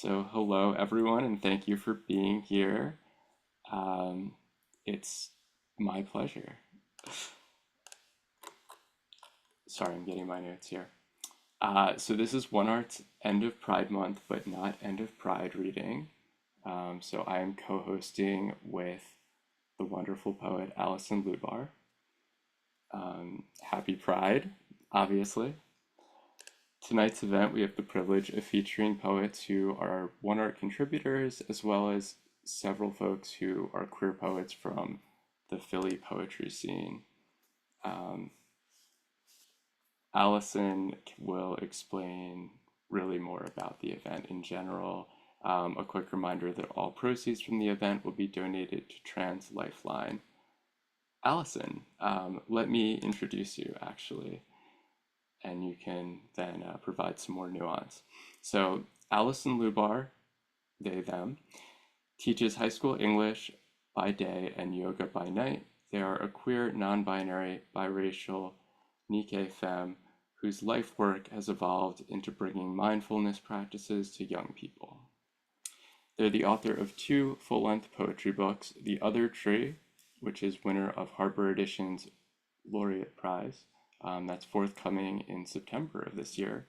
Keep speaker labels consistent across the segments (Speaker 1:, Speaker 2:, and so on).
Speaker 1: So, hello everyone, and thank you for being here. Um, it's my pleasure. Sorry, I'm getting my notes here. So, this is One Art's End of Pride Month, but not End of Pride reading. So, I am co hosting with the wonderful poet Alison Lubar. Happy Pride, obviously. Tonight's event, we have the privilege of featuring poets who are One Art contributors, as well as several folks who are queer poets from the Philly poetry scene. Um, Alison will explain really more about the event in general. A quick reminder that all proceeds from the event will be donated to Trans Lifeline. Alison, let me introduce you actually, and you can then provide some more nuance. So, Alison Lubar, they, them, teaches high school English by day and yoga by night. They are a queer, non binary, biracial Nikkei femme whose life work has evolved into bringing mindfulness practices to young people. They're the author of two full length poetry books The Other Tree, which is winner of Harper Edition's Laureate Prize. That's forthcoming in September of this year.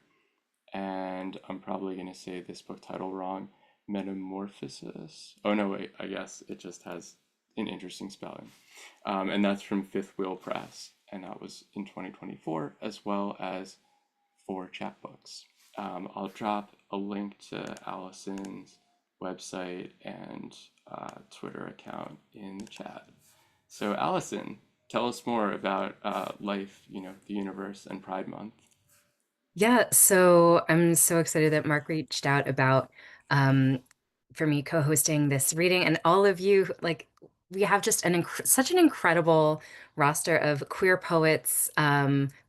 Speaker 1: And I'm probably going to say this book title wrong. Metamorphosis. Oh, no, wait, I guess it just has an interesting spelling. And that's from Fifth Wheel Press. And that was in 2024, as well as four chapbooks. I'll drop a link to Alison's website and Twitter account in the chat. So, Alison, tell us more about life, the universe, and Pride Month.
Speaker 2: Yeah, so I'm so excited that Mark reached out about um, for me co-hosting this reading, and all of you. We have just such an incredible roster of queer poets,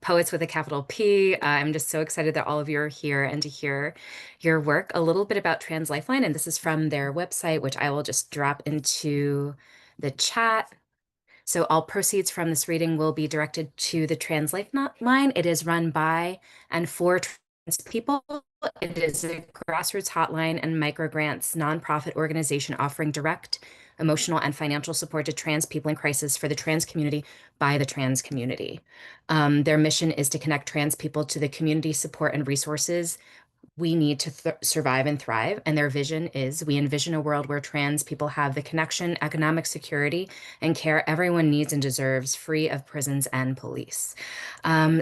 Speaker 2: poets with a capital P. I'm just so excited that all of you are here and to hear your work. A little bit about Trans Lifeline, and this is from their website, which I will just drop into the chat. So all proceeds from this reading will be directed to the Trans Lifeline. It is run by and for trans people. It is a grassroots hotline and microgrants nonprofit organization offering direct emotional and financial support to trans people in crisis for the trans community by the trans community. Their mission is to connect trans people to the community support and resources we need to survive and thrive. And their vision is we envision a world where trans people have the connection, economic security, and care everyone needs and deserves, free of prisons and police.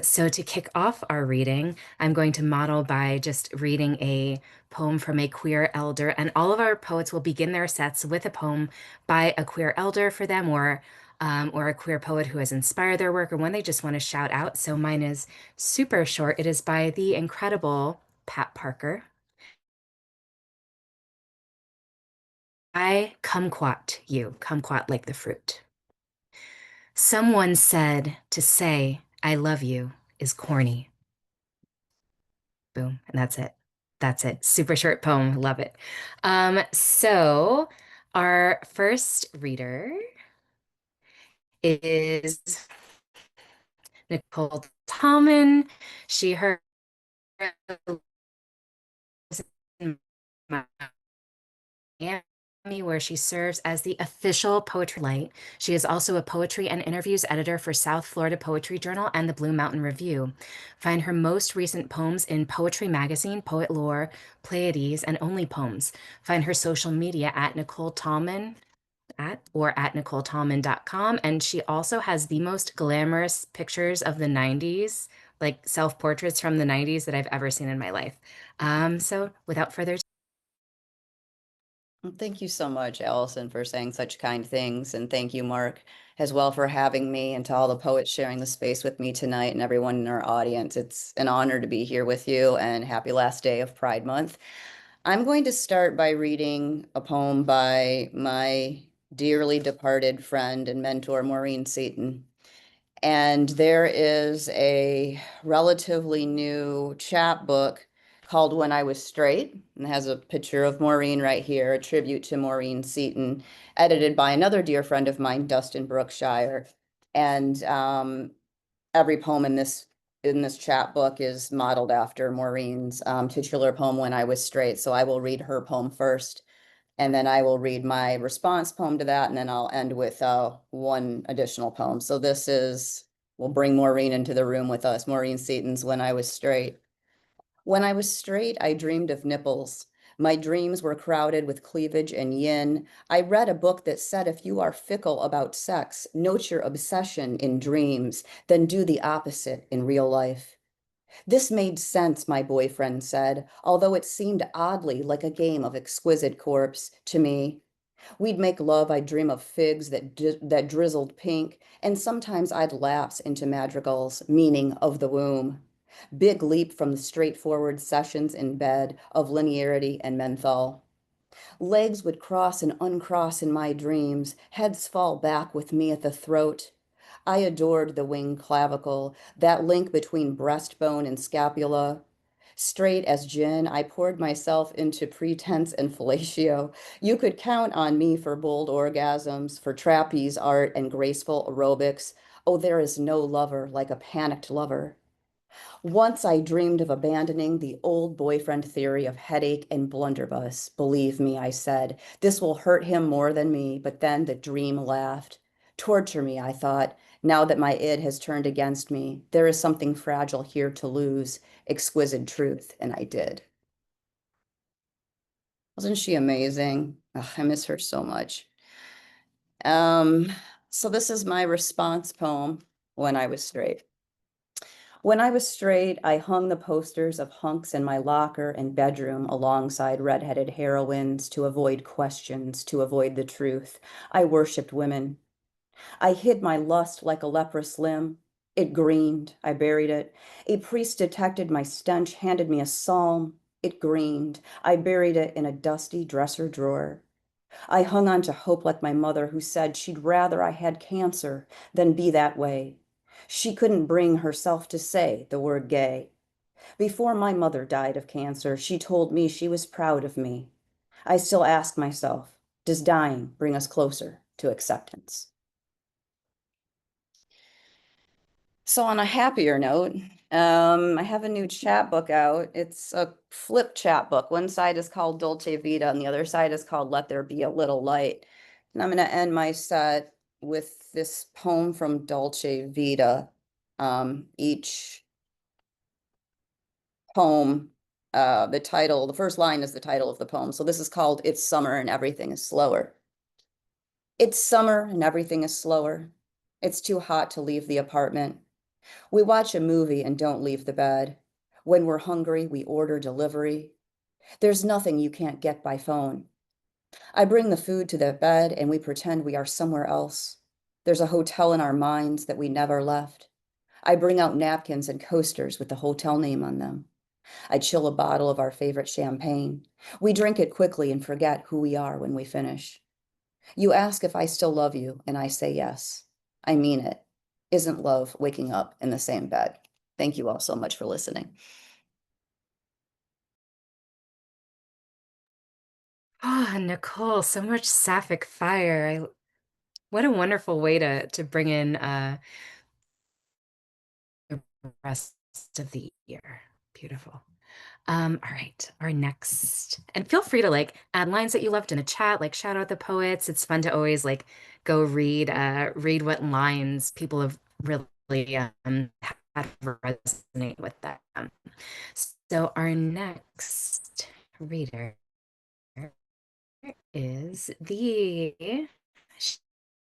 Speaker 2: So, to kick off our reading, I'm going to model by just reading a poem from a queer elder. And all of our poets will begin their sets with a poem by a queer elder for them or a queer poet who has inspired their work or one they just want to shout out. So mine is super short. It is by the incredible Pat Parker. I kumquat you, kumquat like the fruit. Someone said to say I love you is corny. Boom. And that's it. That's it. Super short poem. Love it. So our first reader is Nicole Tallman. She her Miami, where she serves as the official poetry light. She is also a poetry and interviews editor for South Florida Poetry Journal and the Blue Mountain Review. Find her most recent poems in Poetry Magazine, Poet Lore, Pleiades, and Only Poems. Find her social media at Nicole Tallman at NicoleTallman.com. And she also has the most glamorous pictures of the 90s, like self-portraits from the 90s that I've ever seen in my life. So without further ado,
Speaker 3: Well, thank you so much, Allison, for saying such kind things. And thank you, Mark, as well, for having me, and to all the poets sharing the space with me tonight and everyone in our audience. It's an honor to be here with you, and happy last day of Pride Month. I'm going to start by reading a poem by my dearly departed friend and mentor, Maureen Seaton. And there is a relatively new chapbook called When I Was Straight, and it has a picture of Maureen right here, a tribute to Maureen Seaton, edited by another dear friend of mine, Dustin Brookshire. And every poem in this in this chapbook is modeled after Maureen's titular poem, When I Was Straight. So I will read her poem first, and then I will read my response poem to that, and then I'll end with one additional poem. So we'll bring Maureen into the room with us. Maureen Seaton's When I Was Straight. When I was straight, I dreamed of nipples. My dreams were crowded with cleavage and yin. I read a book that said if you are fickle about sex, note your obsession in dreams, then do the opposite in real life. This made sense, my boyfriend said, although it seemed oddly like a game of exquisite corpse to me. We'd make love, I'd dream of figs that drizzled pink, and sometimes I'd lapse into madrigals, meaning of the womb. Big leap from the straightforward sessions in bed of linearity and menthol. Legs would cross and uncross in my dreams, heads fall back with me at the throat. I adored the wing clavicle, that link between breastbone and scapula. Straight as gin, I poured myself into pretense and fellatio. You could count on me for bold orgasms, for trapeze art and graceful aerobics. Oh, there is no lover like a panicked lover. Once I dreamed of abandoning the old boyfriend theory of headache and blunderbuss. Believe me, I said, this will hurt him more than me, but then the dream laughed. Torture me, I thought, now that my id has turned against me. There is something fragile here to lose, exquisite truth, and I did. Wasn't she amazing? Ugh, I miss her so much. So this is my response poem, When I Was Straight. When I was straight, I hung the posters of hunks in my locker and bedroom alongside redheaded heroines to avoid questions, to avoid the truth. I worshipped women. I hid my lust like a leprous limb. It greened. I buried it. A priest detected my stench, handed me a psalm. It greened. I buried it in a dusty dresser drawer. I hung on to hope like my mother, who said she'd rather I had cancer than be that way. She couldn't bring herself to say the word gay. Before my mother died of cancer, she told me she was proud of me. I still ask myself, does dying bring us closer to acceptance? So on a happier note, I have a new chapbook out. It's a flip chapbook. One side is called Dolce Vita and the other side is called Let There Be a Little Light. And I'm going to end my set with this poem from Dolce Vita. Each poem, the first line is the title of the poem. So this is called It's Summer and Everything is Slower. It's summer and everything is slower. It's too hot to leave the apartment. We watch a movie and don't leave the bed. When we're hungry, we order delivery. There's nothing you can't get by phone. I bring the food to the bed and we pretend we are somewhere else. There's a hotel in our minds that we never left. I bring out napkins and coasters with the hotel name on them. I chill a bottle of our favorite champagne. We drink it quickly and forget who we are when we finish. You ask if I still love you, and I say yes. I mean it. Isn't love waking up in the same bed? Thank you all so much for listening.
Speaker 2: Oh, Nicole, so much sapphic fire. What a wonderful way to bring in the rest of the year. Beautiful. All right, our next, and feel free to like add lines that you loved in a chat, like shout out the poets. It's fun to always like go read what lines people have really had resonate with them. So our next reader is the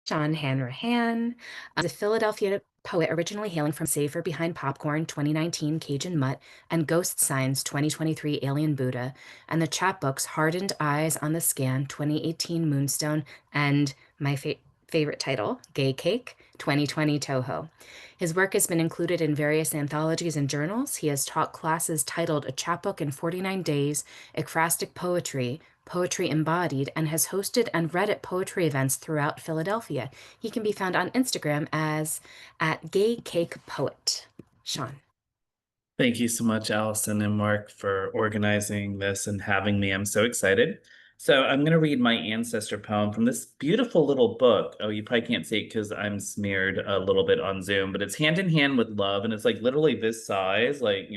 Speaker 2: Sean Hanrahan, the Philadelphia poet originally hailing from Safer Behind Popcorn 2019 Cajun Mutt and Ghost Signs 2023 Alien Buddha, and the chapbooks Hardened Eyes on the Scan 2018 Moonstone, and my favorite title, Gay Cake 2020 Toho. His work has been included in various anthologies and journals. He has taught classes titled A Chapbook in 49 Days, Ekphrastic Poetry, Poetry Embodied, and has hosted and read at poetry events throughout Philadelphia. He can be found on Instagram as @GayCakePoet. Sean.
Speaker 4: Thank you so much, Alison and Mark, for organizing this and having me. I'm so excited. So I'm going to read my ancestor poem from this beautiful little book. Oh, you probably can't see it because I'm smeared a little bit on Zoom, but it's Hand in Hand with Love, and it's like literally this size, like,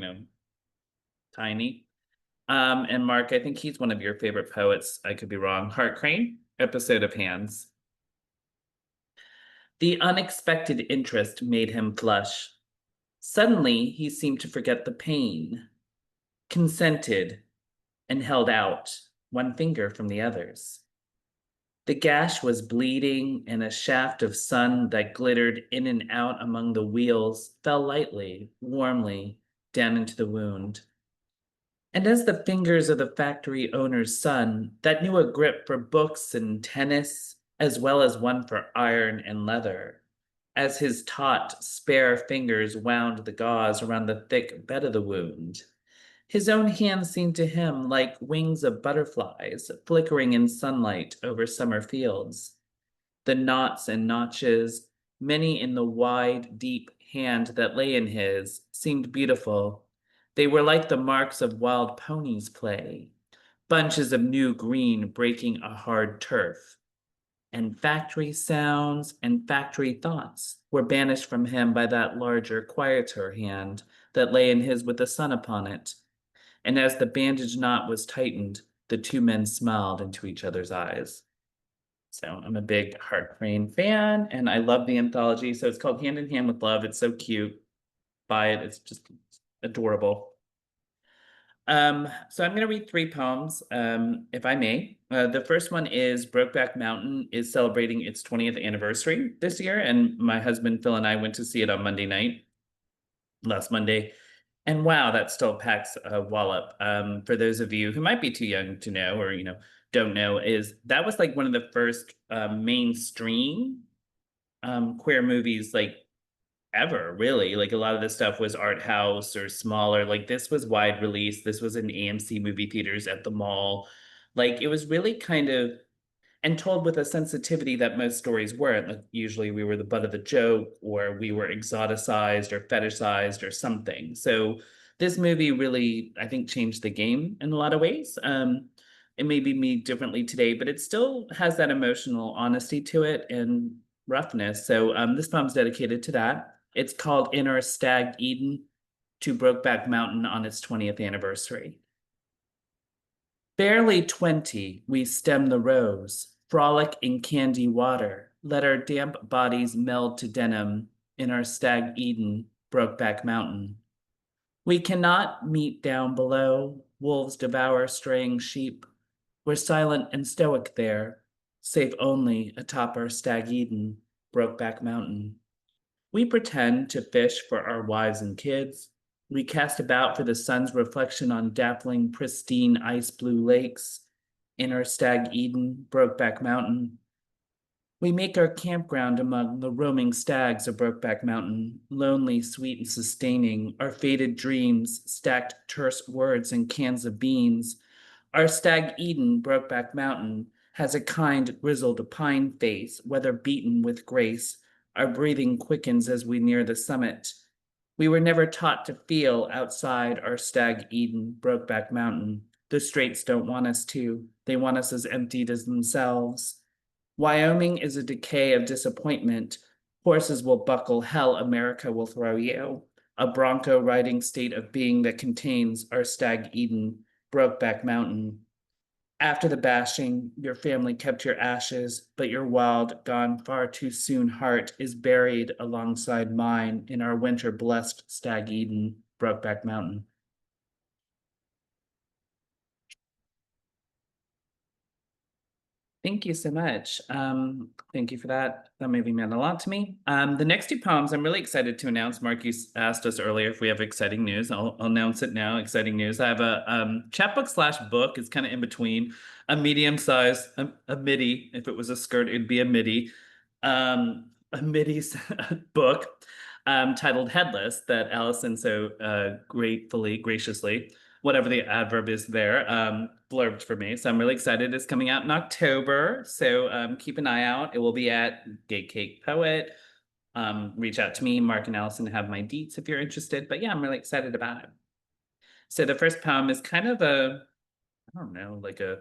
Speaker 4: tiny. And Mark, I think he's one of your favorite poets. I could be wrong. Heart Crane, episode of Hands. The unexpected interest made him flush. Suddenly, he seemed to forget the pain, consented, and held out one finger from the others. The gash was bleeding, and a shaft of sun that glittered in and out among the wheels fell lightly, warmly, down into the wound. And as the fingers of the factory owner's son, that knew a grip for books and tennis, as well as one for iron and leather, as his taut, spare fingers wound the gauze around the thick bed of the wound, his own hands seemed to him like wings of butterflies flickering in sunlight over summer fields. The knots and notches, many in the wide, deep hand that lay in his, seemed beautiful. They were like the marks of wild ponies' play, bunches of new green breaking a hard turf. And factory sounds and factory thoughts were banished from him by that larger, quieter hand that lay in his with the sun upon it. And as the bandage knot was tightened, the two men smiled into each other's eyes. So I'm a big Heart Crane fan, and I love the anthology. So it's called Hand in Hand with Love. It's so cute. Buy it. It's just adorable. So I'm going to read 3 poems, if I may. The first one is Brokeback Mountain is celebrating its 20th anniversary this year, and my husband Phil and I went to see it on Monday night, last Monday. And wow, that still packs a wallop. For those of you who might be too young to know or, don't know, is that was like one of the first mainstream queer movies like ever, really. Like a lot of this stuff was art house or smaller. Like this was wide release. This was in AMC movie theaters at the mall. Like it was really kind of and told with a sensitivity that most stories weren't. Like usually we were the butt of the joke or we were exoticized or fetishized or something. So this movie really, I think, changed the game in a lot of ways. It may be made differently today, but it still has that emotional honesty to it and roughness. So this poem's dedicated to that. It's called In Our Stag Eden to Brokeback Mountain on its 20th anniversary. Barely 20, we stem the rose, frolic in candy water, let our damp bodies meld to denim in our stag Eden, Brokeback Mountain. We cannot meet down below, wolves devour straying sheep. We're silent and stoic there, safe only atop our stag Eden, Brokeback Mountain. We pretend to fish for our wives and kids. We cast about for the sun's reflection on dappling, pristine, ice-blue lakes. In our stag Eden, Brokeback Mountain. We make our campground among the roaming stags of Brokeback Mountain, lonely, sweet, and sustaining, our faded dreams, stacked terse words and cans of beans. Our stag Eden, Brokeback Mountain, has a kind, grizzled pine face, weather beaten with grace. Our breathing quickens as we near the summit. We were never taught to feel outside our stag Eden, Brokeback Mountain. The straights don't want us to. They want us as emptied as themselves. Wyoming is a decay of disappointment. Horses will buckle, hell, America will throw you. A bronco riding state of being that contains our stag Eden, Brokeback Mountain. After the bashing, your family kept your ashes, but your wild, gone far too soon heart is buried alongside mine in our winter-blessed stag Eden, Brokeback Mountain. Thank you so much. Thank you for that. That maybe meant a lot to me. The next 2 poems I'm really excited to announce. Mark, you asked us earlier if we have exciting news. I'll announce it now. Exciting news. I have a chapbook / book. It's kind of in between. A medium size, a midi. If it was a skirt, it'd be a midi. A midi book titled Headless that Alison so graciously, whatever the adverb is there, blurbed for me. So I'm really excited. It's coming out in October. So keep an eye out. It will be at Gay Cake Poet. Reach out to me, Mark and Alison have my deets if you're interested. But yeah, I'm really excited about it. So the first poem is kind of I don't know, like a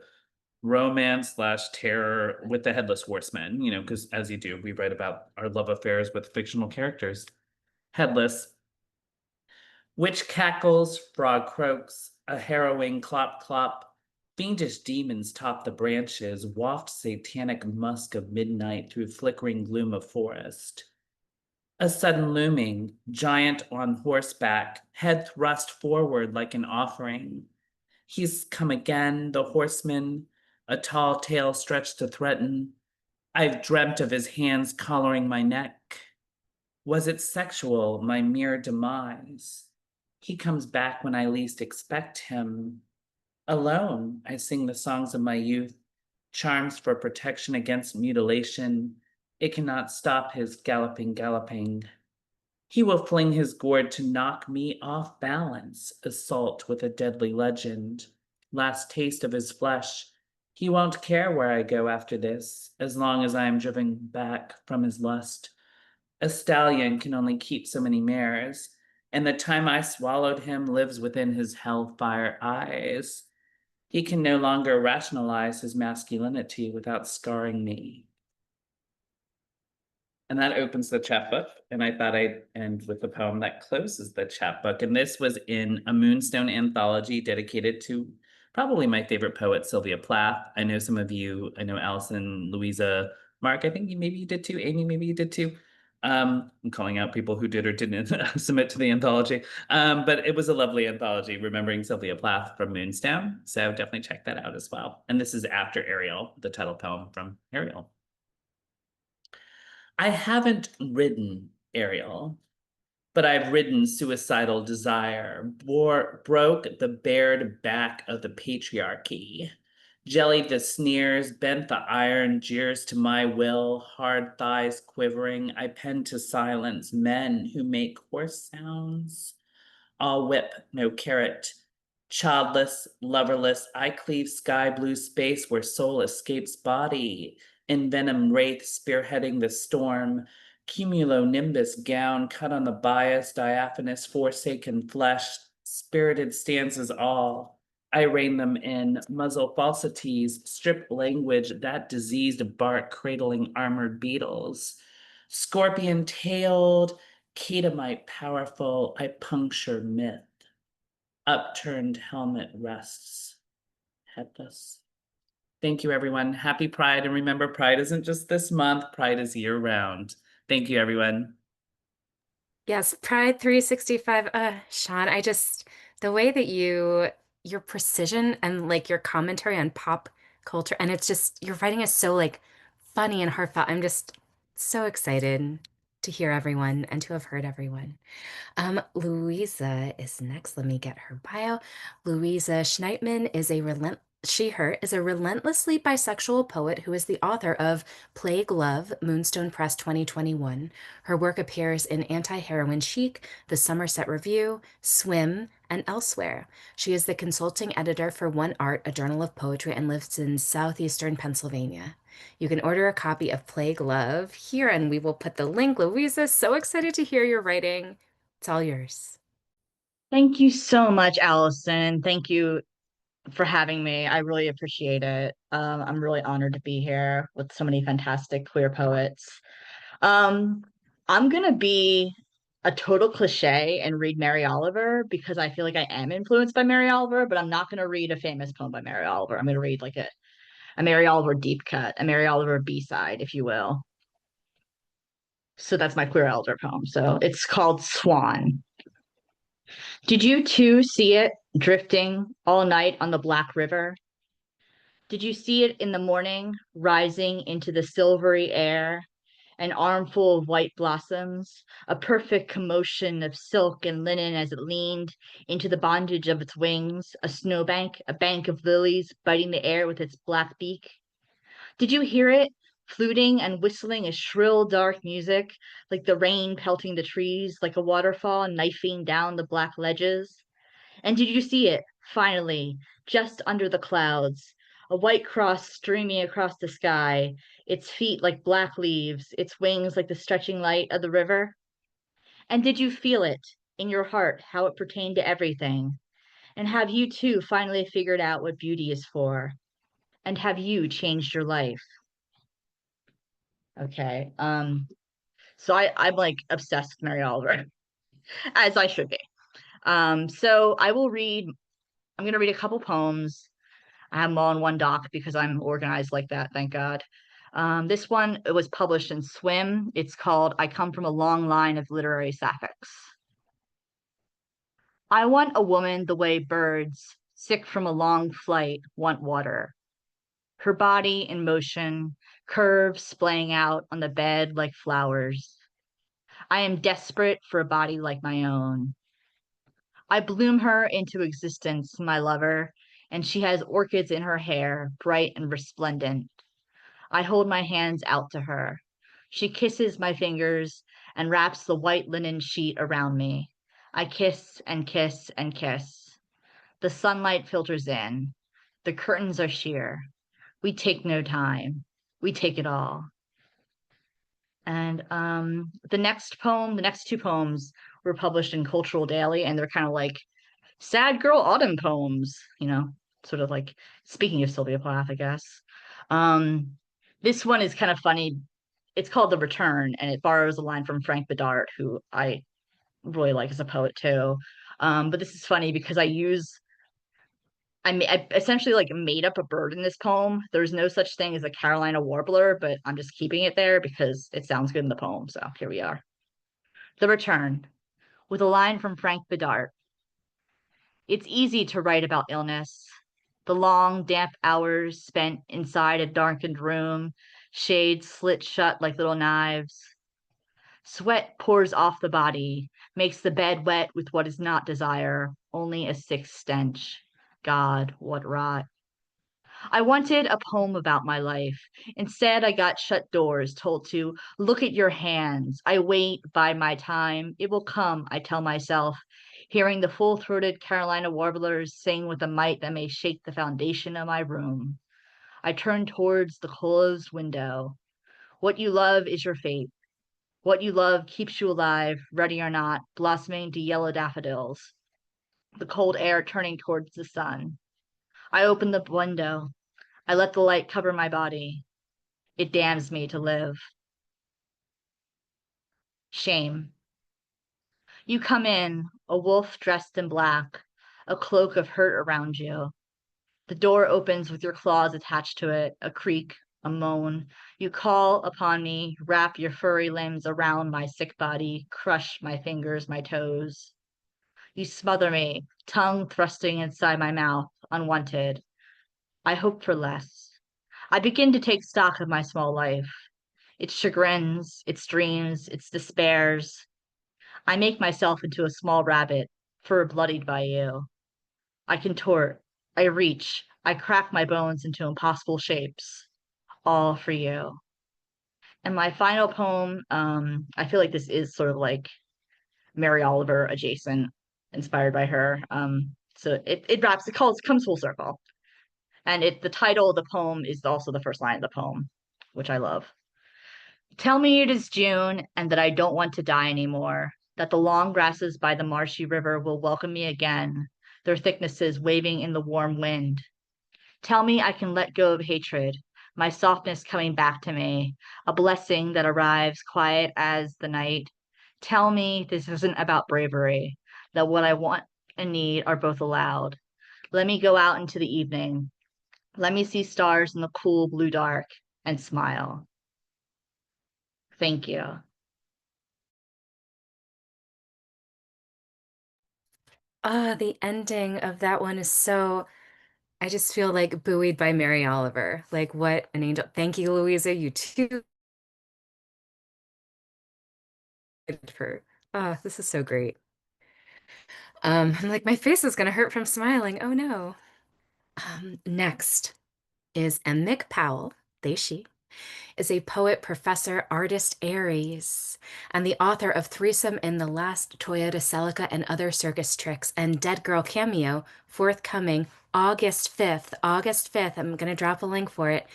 Speaker 4: romance / terror with the Headless Horseman, you know, because as you do, we write about our love affairs with fictional characters. Headless. Witch cackles, frog croaks, a harrowing clop clop. Fiendish demons top the branches, waft satanic musk of midnight through flickering gloom of forest. A sudden looming, giant on horseback, head thrust forward like an offering. He's come again, the horseman, a tall tail stretched to threaten. I've dreamt of his hands collaring my neck. Was it sexual, my mere demise? He comes back when I least expect him. Alone, I sing the songs of my youth, charms for protection against mutilation. It cannot stop his galloping, galloping. He will fling his gourd to knock me off balance, assault with a deadly legend. Last taste of his flesh. He won't care where I go after this, as long as I am driven back from his lust. A stallion can only keep so many mares, and the time I swallowed him lives within his hellfire eyes. He can no longer rationalize his masculinity without scarring me. And that opens the chapbook, and I thought I'd end with the poem that closes the chapbook. And this was in a Moonstone anthology dedicated to probably my favorite poet, Sylvia Plath. I know some of you, I know Alison, Louisa, Mark, I think maybe you did too, Amy, maybe you did too. I'm calling out people who did or didn't submit to the anthology. But it was a lovely anthology, remembering Sylvia Plath from Moonstone. So definitely check that out as well. And this is after Ariel, the title poem from Ariel. I haven't ridden Ariel, but I've ridden suicidal desire, broke the bared back of the patriarchy, jellied the sneers, bent the iron jeers to my will, hard thighs quivering, I pen to silence men who make horse sounds. I'll whip, no carrot. Childless, loverless, I cleave sky blue space where soul escapes body. Envenomed wraith spearheading the storm. Cumulonimbus gown cut on the bias, diaphanous forsaken flesh. Spirited stanzas all. I rein them in, muzzle falsities, strip language, that diseased bark cradling armored beetles. Scorpion-tailed, catamite powerful, I puncture myth. Upturned helmet rests, headless. Thank you, everyone. Happy Pride. And remember, Pride isn't just this month, Pride is year round. Thank you, everyone.
Speaker 2: Yes, Pride 365. Sean, the way that your precision and like your commentary on pop culture, and it's just, your writing is so like funny and heartfelt. I'm just so excited to hear everyone and to have heard everyone. Louisa is next. Let me get her bio. Louisa Schnaithmann is her is a relentlessly bisexual poet who is the author of Plague Love, Moonstone Press 2021. Her work appears in Anti-Heroin Chic, The Somerset Review, Swim, and elsewhere. She is the consulting editor for One Art, a journal of poetry, and lives in southeastern Pennsylvania. You can order a copy of Plague Love here, and we will put the link. Louisa, so excited to hear your writing. It's all yours.
Speaker 5: Thank you so much, Allison. Thank you for having me. I really appreciate it. I'm really honored to be here with so many fantastic queer poets. I'm gonna be a total cliche and read Mary Oliver because I feel like I am influenced by Mary Oliver, but I'm not gonna read a famous poem by Mary Oliver. I'm gonna read like a Mary Oliver deep cut, a Mary Oliver B-side, if you will. So that's my queer elder poem. So it's called Swan. Did you too see it drifting all night on the Black River? Did you see it in the morning, rising into the silvery air, an armful of white blossoms, a perfect commotion of silk and linen as it leaned into the bondage of its wings, a snowbank, a bank of lilies biting the air with its black beak? Did you hear it, fluting and whistling a shrill, dark music, like the rain pelting the trees, like a waterfall knifing down the black ledges? And did you see it, finally, just under the clouds, a white cross streaming across the sky, its feet like black leaves, its wings like the stretching light of the river? And did you feel it in your heart, how it pertained to everything? And have you too finally figured out what beauty is for? And have you changed your life? Okay. So I'm like obsessed with Mary Oliver, as I should be. So I'm gonna read a couple poems. I have them all in one doc because I'm organized like that, thank God. This one, it was published in Swim. It's called I Come from a Long Line of Literary Sapphics. I want a woman the way birds, sick from a long flight, want water. Her body in motion, curves splaying out on the bed like flowers. I am desperate for a body like my own. I bloom her into existence, my lover, and she has orchids in her hair, bright and resplendent. I hold my hands out to her. She kisses my fingers and wraps the white linen sheet around me. I kiss and kiss and kiss. The sunlight filters in. The curtains are sheer. We take no time. We take it all. And the next two poems were published in Cultural Daily, and they're kind of like sad girl autumn poems, sort of like speaking of Sylvia Plath, I guess. Um, this one is kind of funny. It's called The Return, and it borrows a line from Frank Bedard, who I really like as a poet too. But this is funny because I essentially like made up a bird in this poem. There's no such thing as a Carolina warbler, but I'm just keeping it there because it sounds good in the poem. So here we are. The Return, with a line from Frank Bedard. It's easy to write about illness. The long, damp hours spent inside a darkened room, shades slit shut like little knives. Sweat pours off the body, makes the bed wet with what is not desire, only a sick stench. God, what rot. I wanted a poem about my life. Instead, I got shut doors, told to look at your hands. I wait by my time. It will come, I tell myself, hearing the full-throated Carolina warblers sing with a might that may shake the foundation of my room. I turn towards the closed window. What you love is your fate. What you love keeps you alive, ready or not, blossoming to yellow daffodils. The cold air turning towards the sun. I open the window. I let the light cover my body. It damns me to live. Shame. You come in, a wolf dressed in black, a cloak of hurt around you. The door opens with your claws attached to it, a creak, a moan. You call upon me, wrap your furry limbs around my sick body, crush my fingers, my toes. You smother me, tongue thrusting inside my mouth, unwanted. I hope for less. I begin to take stock of my small life, its chagrins, its dreams, its despairs. I make myself into a small rabbit, fur bloodied by you. I contort, I reach, I crack my bones into impossible shapes, all for you. And my final poem, I feel like this is sort of like Mary Oliver adjacent, inspired by her. So it comes full circle. And the title of the poem is also the first line of the poem, which I love. Tell me it is June and that I don't want to die anymore, that the long grasses by the marshy river will welcome me again, their thicknesses waving in the warm wind. Tell me I can let go of hatred, my softness coming back to me, a blessing that arrives quiet as the night. Tell me this isn't about bravery, that what I want and need are both allowed. Let me go out into the evening. Let me see stars in the cool blue dark and smile. Thank you.
Speaker 2: The ending of that one is so, I just feel like buoyed by Mary Oliver. Like, what an angel. Thank you, Louisa. You too. For, this is so great. I'm like, my face is gonna hurt from smiling. Oh no. Next is Mick Powell, they, she, is a poet, professor, artist, Aries, and the author of Threesome in the Last Toyota Celica and Other Circus Tricks and Dead Girl Cameo, forthcoming August 5th. August 5th, I'm going to drop a link for it.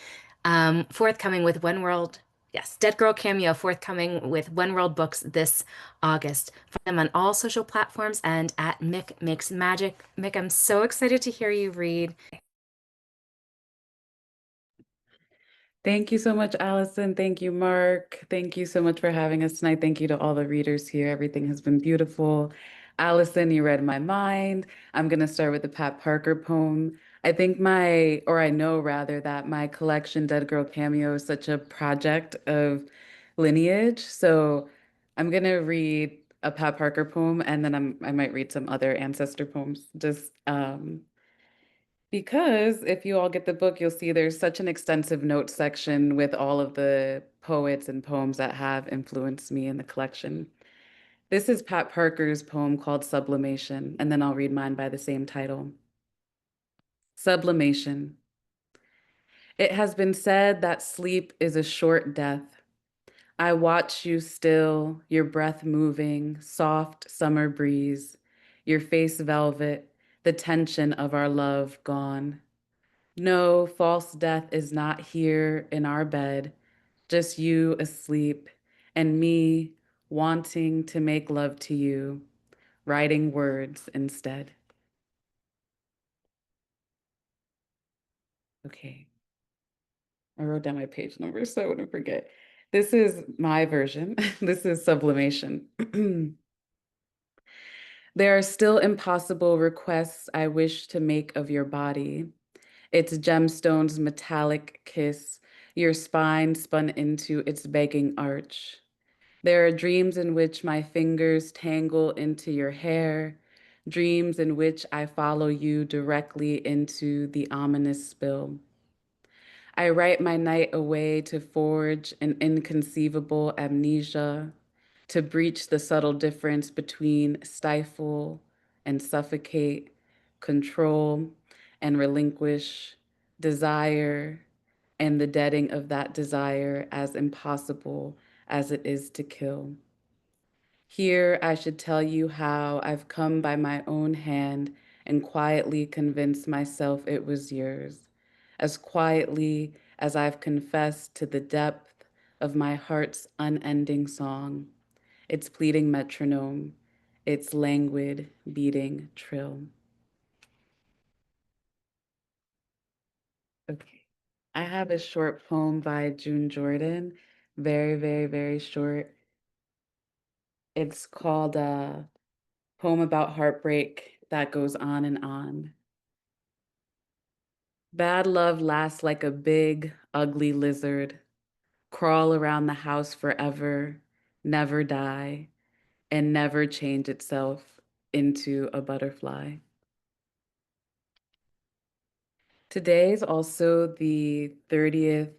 Speaker 2: Forthcoming with When World, yes, Dead Girl Cameo, forthcoming with When World Books this August. Find them on all social platforms and at Mick Makes Magic. Mick, I'm so excited to hear you read.
Speaker 6: Thank you so much, Allison. Thank you, Mark. Thank you so much for having us tonight. Thank you to all the readers here. Everything has been beautiful. Allison, you read my mind. I'm going to start with the Pat Parker poem. I think I know rather, that my collection, Dead Girl Cameo, is such a project of lineage. So I'm going to read a Pat Parker poem, and then I might read some other ancestor poems. Because if you all get the book, you'll see there's such an extensive notes section with all of the poets and poems that have influenced me in the collection. This is Pat Parker's poem called Sublimation, and then I'll read mine by the same title. Sublimation. It has been said that sleep is a short death. I watch you still, your breath moving, soft summer breeze, your face velvet, the tension of our love gone. No, false death is not here in our bed, just you asleep and me wanting to make love to you, writing words instead. Okay, I wrote down my page number so I wouldn't forget. This is my version. This is sublimation. There are still impossible requests I wish to make of your body. Its gemstones metallic kiss, your spine spun into its begging arch. There are dreams in which my fingers tangle into your hair, dreams in which I follow you directly into the ominous spill. I write my night away to forge an inconceivable amnesia, to breach the subtle difference between stifle and suffocate, control and relinquish, desire and the deading of that desire as impossible as it is to kill. Here I should tell you how I've come by my own hand and quietly convinced myself it was yours, as quietly as I've confessed to the depth of my heart's unending song, its pleading metronome, its languid beating trill. Okay. I have a short poem by June Jordan, very, very, very short. It's called Poem About Heartbreak That Goes On and On. Bad love lasts like a big, ugly lizard, crawl around the house forever, never die, and never change itself into a butterfly. Today is also the 30th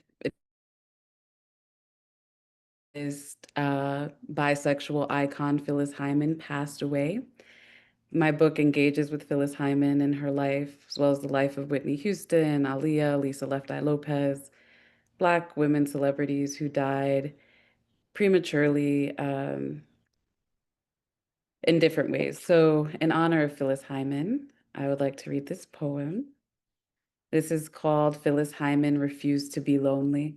Speaker 6: bisexual icon Phyllis Hyman passed away. My book engages with Phyllis Hyman and her life, as well as the life of Whitney Houston, Aaliyah, Lisa Left Eye Lopez, Black women celebrities who died prematurely in different ways. So in honor of Phyllis Hyman, I would like to read this poem. This is called Phyllis Hyman Refused to Be Lonely.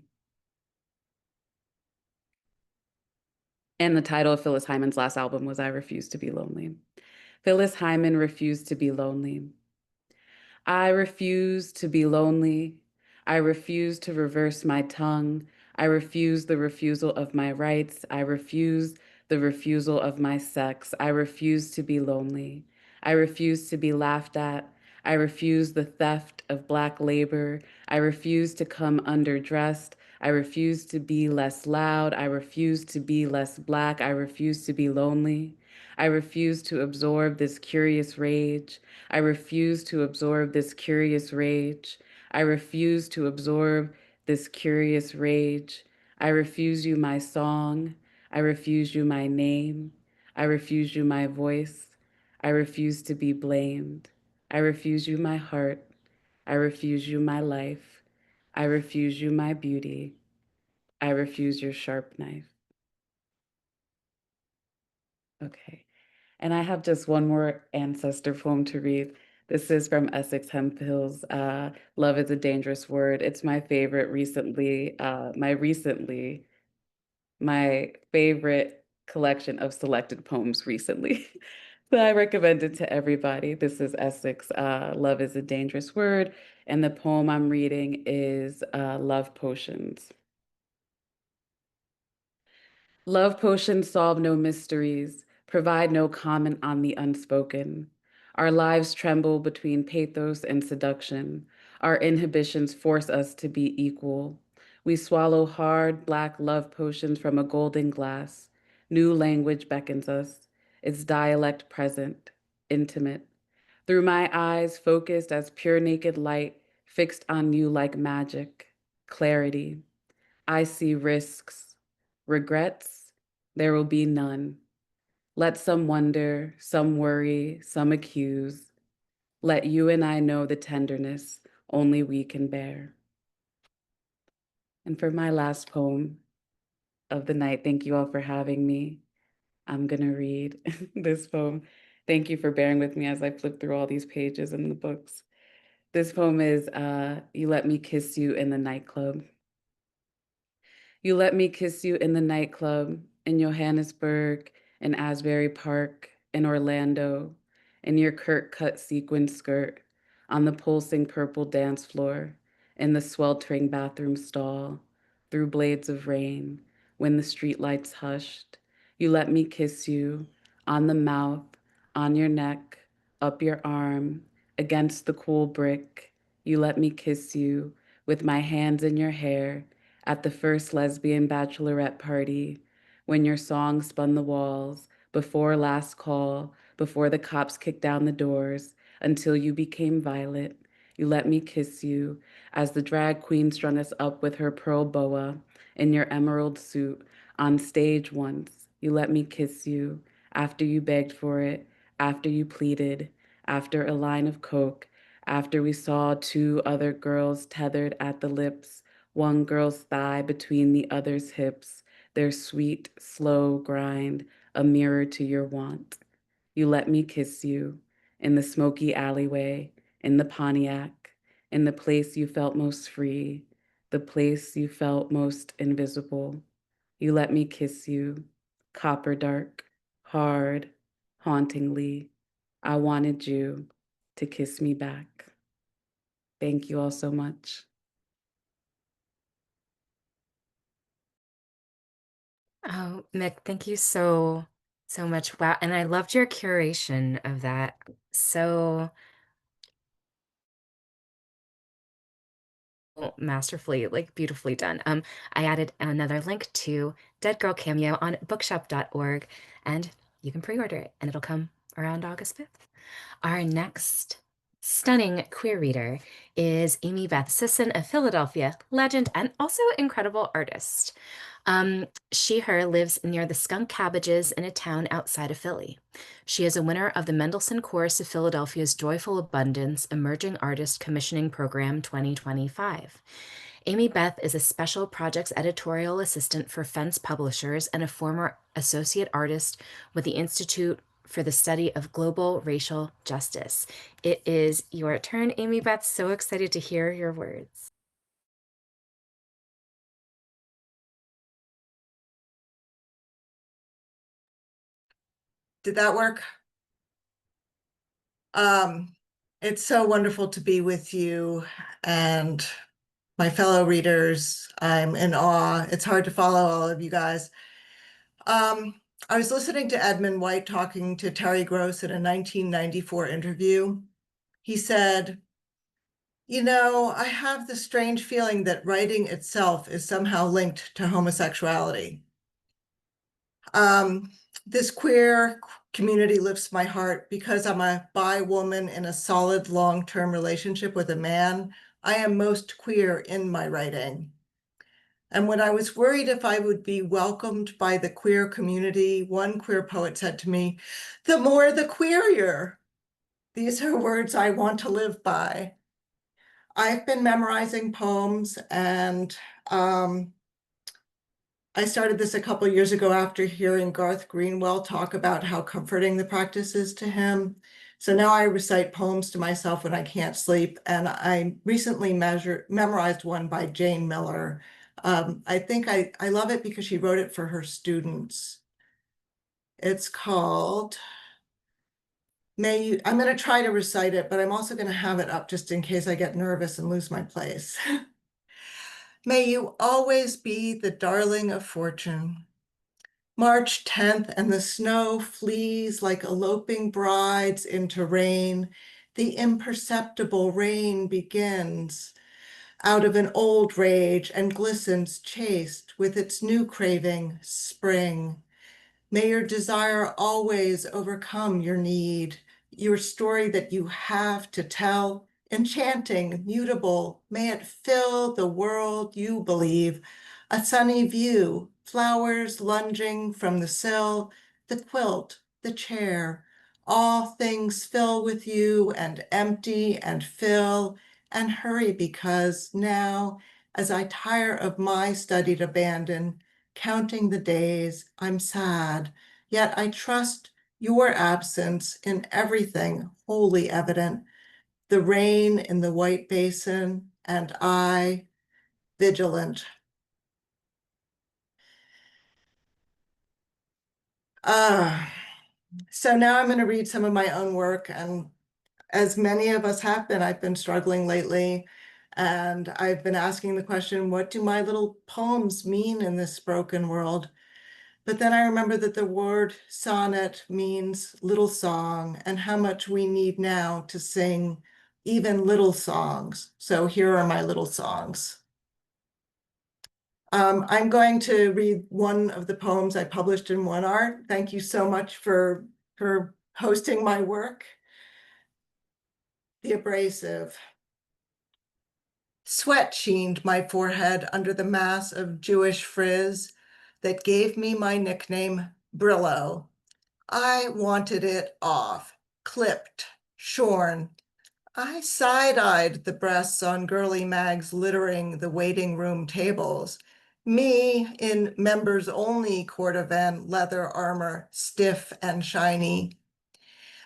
Speaker 6: And the title of Phyllis Hyman's last album was I Refuse to Be Lonely. Phyllis Hyman refused to be lonely. I refuse to be lonely. I refuse to reverse my tongue. I refuse the refusal of my rights. I refuse the refusal of my sex. I refuse to be lonely. I refuse to be laughed at. I refuse the theft of Black labor. I refuse to come underdressed. I refuse to be less loud. I refuse to be less Black. I refuse to be lonely. I refuse to absorb this curious rage. I refuse to absorb this curious rage. I refuse to absorb this curious rage. I refuse you my song. I refuse you my name. I refuse you my voice. I refuse to be blamed. I refuse you my heart. I refuse you my life. I refuse you my beauty. I refuse your sharp knife. Okay. And I have just one more ancestor poem to read. This is from Essex Hemphill's Love is a Dangerous Word. It's my favorite recently, my favorite collection of selected poems recently. But I recommend it to everybody. This is Essex. Love is a Dangerous Word. And the poem I'm reading is Love Potions. Love potions solve no mysteries, provide no comment on the unspoken. Our lives tremble between pathos and seduction. Our inhibitions force us to be equal. We swallow hard, black love potions from a golden glass. New language beckons us, its dialect present, intimate. Through my eyes, focused as pure naked light, fixed on you like magic, clarity. I see risks, regrets, there will be none. Let some wonder, some worry, some accuse. Let you and I know the tenderness only we can bear. And for my last poem of the night, thank you all for having me. I'm gonna read this poem. Thank you for bearing with me as I flip through all these pages in the books. This poem is You Let Me Kiss You in the Nightclub. You let me kiss you in the nightclub, in Johannesburg, in Asbury Park, in Orlando, in your cut sequin skirt, on the pulsing purple dance floor, in the sweltering bathroom stall, through blades of rain, when the streetlights hushed. You let me kiss you, on the mouth, on your neck, up your arm, against the cool brick. You let me kiss you, with my hands in your hair, at the first lesbian bachelorette party, when your song spun the walls, before last call, before the cops kicked down the doors, until you became Violet. You let me kiss you, as the drag queen strung us up with her pearl boa, in your emerald suit, on stage once. You let me kiss you, after you begged for it, after you pleaded, after a line of coke, after we saw two other girls tethered at the lips, one girl's thigh between the other's hips, their sweet, slow grind, a mirror to your want. You let me kiss you in the smoky alleyway, in the Pontiac, in the place you felt most free, the place you felt most invisible. You let me kiss you, copper dark, hard, hauntingly. I wanted you to kiss me back. Thank you all so much.
Speaker 2: Oh, Mick, thank you so much. Wow. And I loved your curation of that. So masterfully, like beautifully done. I added another link to Dead Girl Cameo on bookshop.org, and you can pre-order it, and it'll come around August 5th. Our next stunning queer reader is Amy Beth Sisson of Philadelphia, legend and also incredible artist. She, her lives near the skunk cabbages in a town outside of Philly. She is a winner of the Mendelssohn Chorus of Philadelphia's Joyful Abundance Emerging Artist Commissioning Program 2025. Amy Beth is a Special Projects Editorial Assistant for Fence Publishers and a former associate artist with the Institute for the Study of Global Racial Justice. It is your turn, Amy Beth. So excited to hear your words.
Speaker 7: Did that work? It's so wonderful to be with you and my fellow readers. I'm in awe. It's hard to follow all of you guys. I was listening to Edmund White talking to Terry Gross in a 1994 interview. He said, "You know, I have the strange feeling that writing itself is somehow linked to homosexuality." This queer community lifts my heart because I'm a bi woman in a solid long-term relationship with a man. I am most queer in my writing. And when I was worried if I would be welcomed by the queer community, one queer poet said to me, "The more the queerier." These are words I want to live by. I've been memorizing poems, and I started this a couple years ago after hearing Garth Greenwell talk about how comforting the practice is to him. So now I recite poems to myself when I can't sleep, and I recently memorized one by Jane Miller. I think I love it because she wrote it for her students. It's called I'm going to try to recite it, but I'm also going to have it up just in case I get nervous and lose my place. May you always be the darling of fortune. March 10th, and the snow flees like eloping brides into rain. The imperceptible rain begins out of an old rage and glistens chaste with its new craving, spring. May your desire always overcome your need, your story that you have to tell, enchanting, mutable, may it fill the world you believe. A sunny view, flowers lunging from the sill, the quilt, the chair, all things fill with you and empty and fill and hurry because now, as I tire of my studied abandon, counting the days, I'm sad, yet I trust your absence in everything wholly evident. The rain in the white basin, and I, vigilant. So now I'm going to read some of my own work, and as many of us have been, I've been struggling lately, and I've been asking the question, what do my little poems mean in this broken world? But then I remember that the word sonnet means little song and how much we need now to sing even little songs. So here are my little songs. I'm going to read one of the poems I published in One Art. Thank you so much for hosting my work. The Abrasive. Sweat sheened my forehead under the mass of Jewish frizz that gave me my nickname, Brillo. I wanted it off, clipped, shorn. I side-eyed the breasts on girly mags littering the waiting room tables. Me in members-only Cordovan leather armor, stiff and shiny.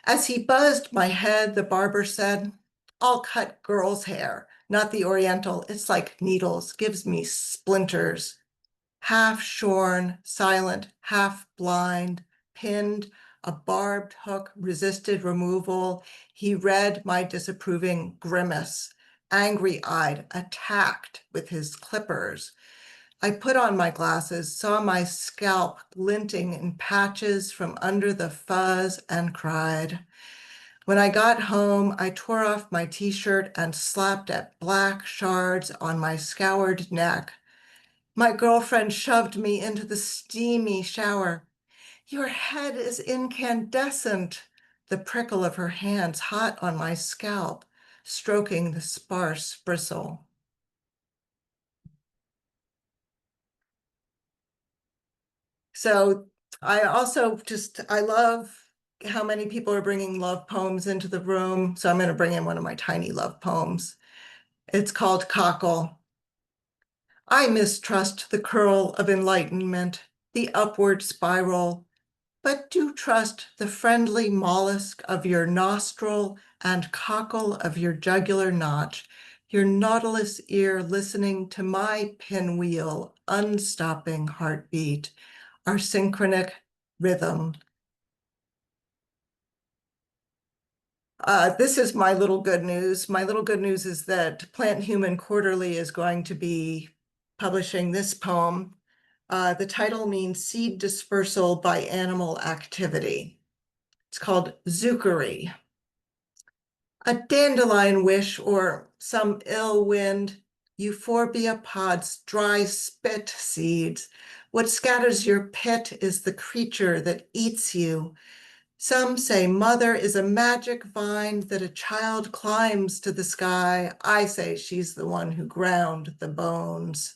Speaker 7: As he buzzed my head, the barber said, I'll cut girl's hair, not the oriental. It's like needles, gives me splinters. Half shorn, silent, half blind, pinned, a barbed hook resisted removal. He read my disapproving grimace, angry-eyed, attacked with his clippers. I put on my glasses, saw my scalp glinting in patches from under the fuzz, and cried. When I got home, I tore off my t-shirt and slapped at black shards on my scoured neck. My girlfriend shoved me into the steamy shower. Your head is incandescent. The prickle of her hands hot on my scalp, stroking the sparse bristle. So I love how many people are bringing love poems into the room. So I'm going to bring in one of my tiny love poems. It's called Cockle. I mistrust the curl of enlightenment, the upward spiral, but do trust the friendly mollusk of your nostril and cockle of your jugular notch, your nautilus ear listening to my pinwheel, unstopping heartbeat, our synchronic rhythm. This is my little good news. My little good news is that Plant Human Quarterly is going to be publishing this poem. The title means seed dispersal by animal activity. It's called Zucchery. A dandelion wish or some ill wind, euphorbia pods, dry spit seeds. What scatters your pit is the creature that eats you. Some say mother is a magic vine that a child climbs to the sky. I say she's the one who ground the bones.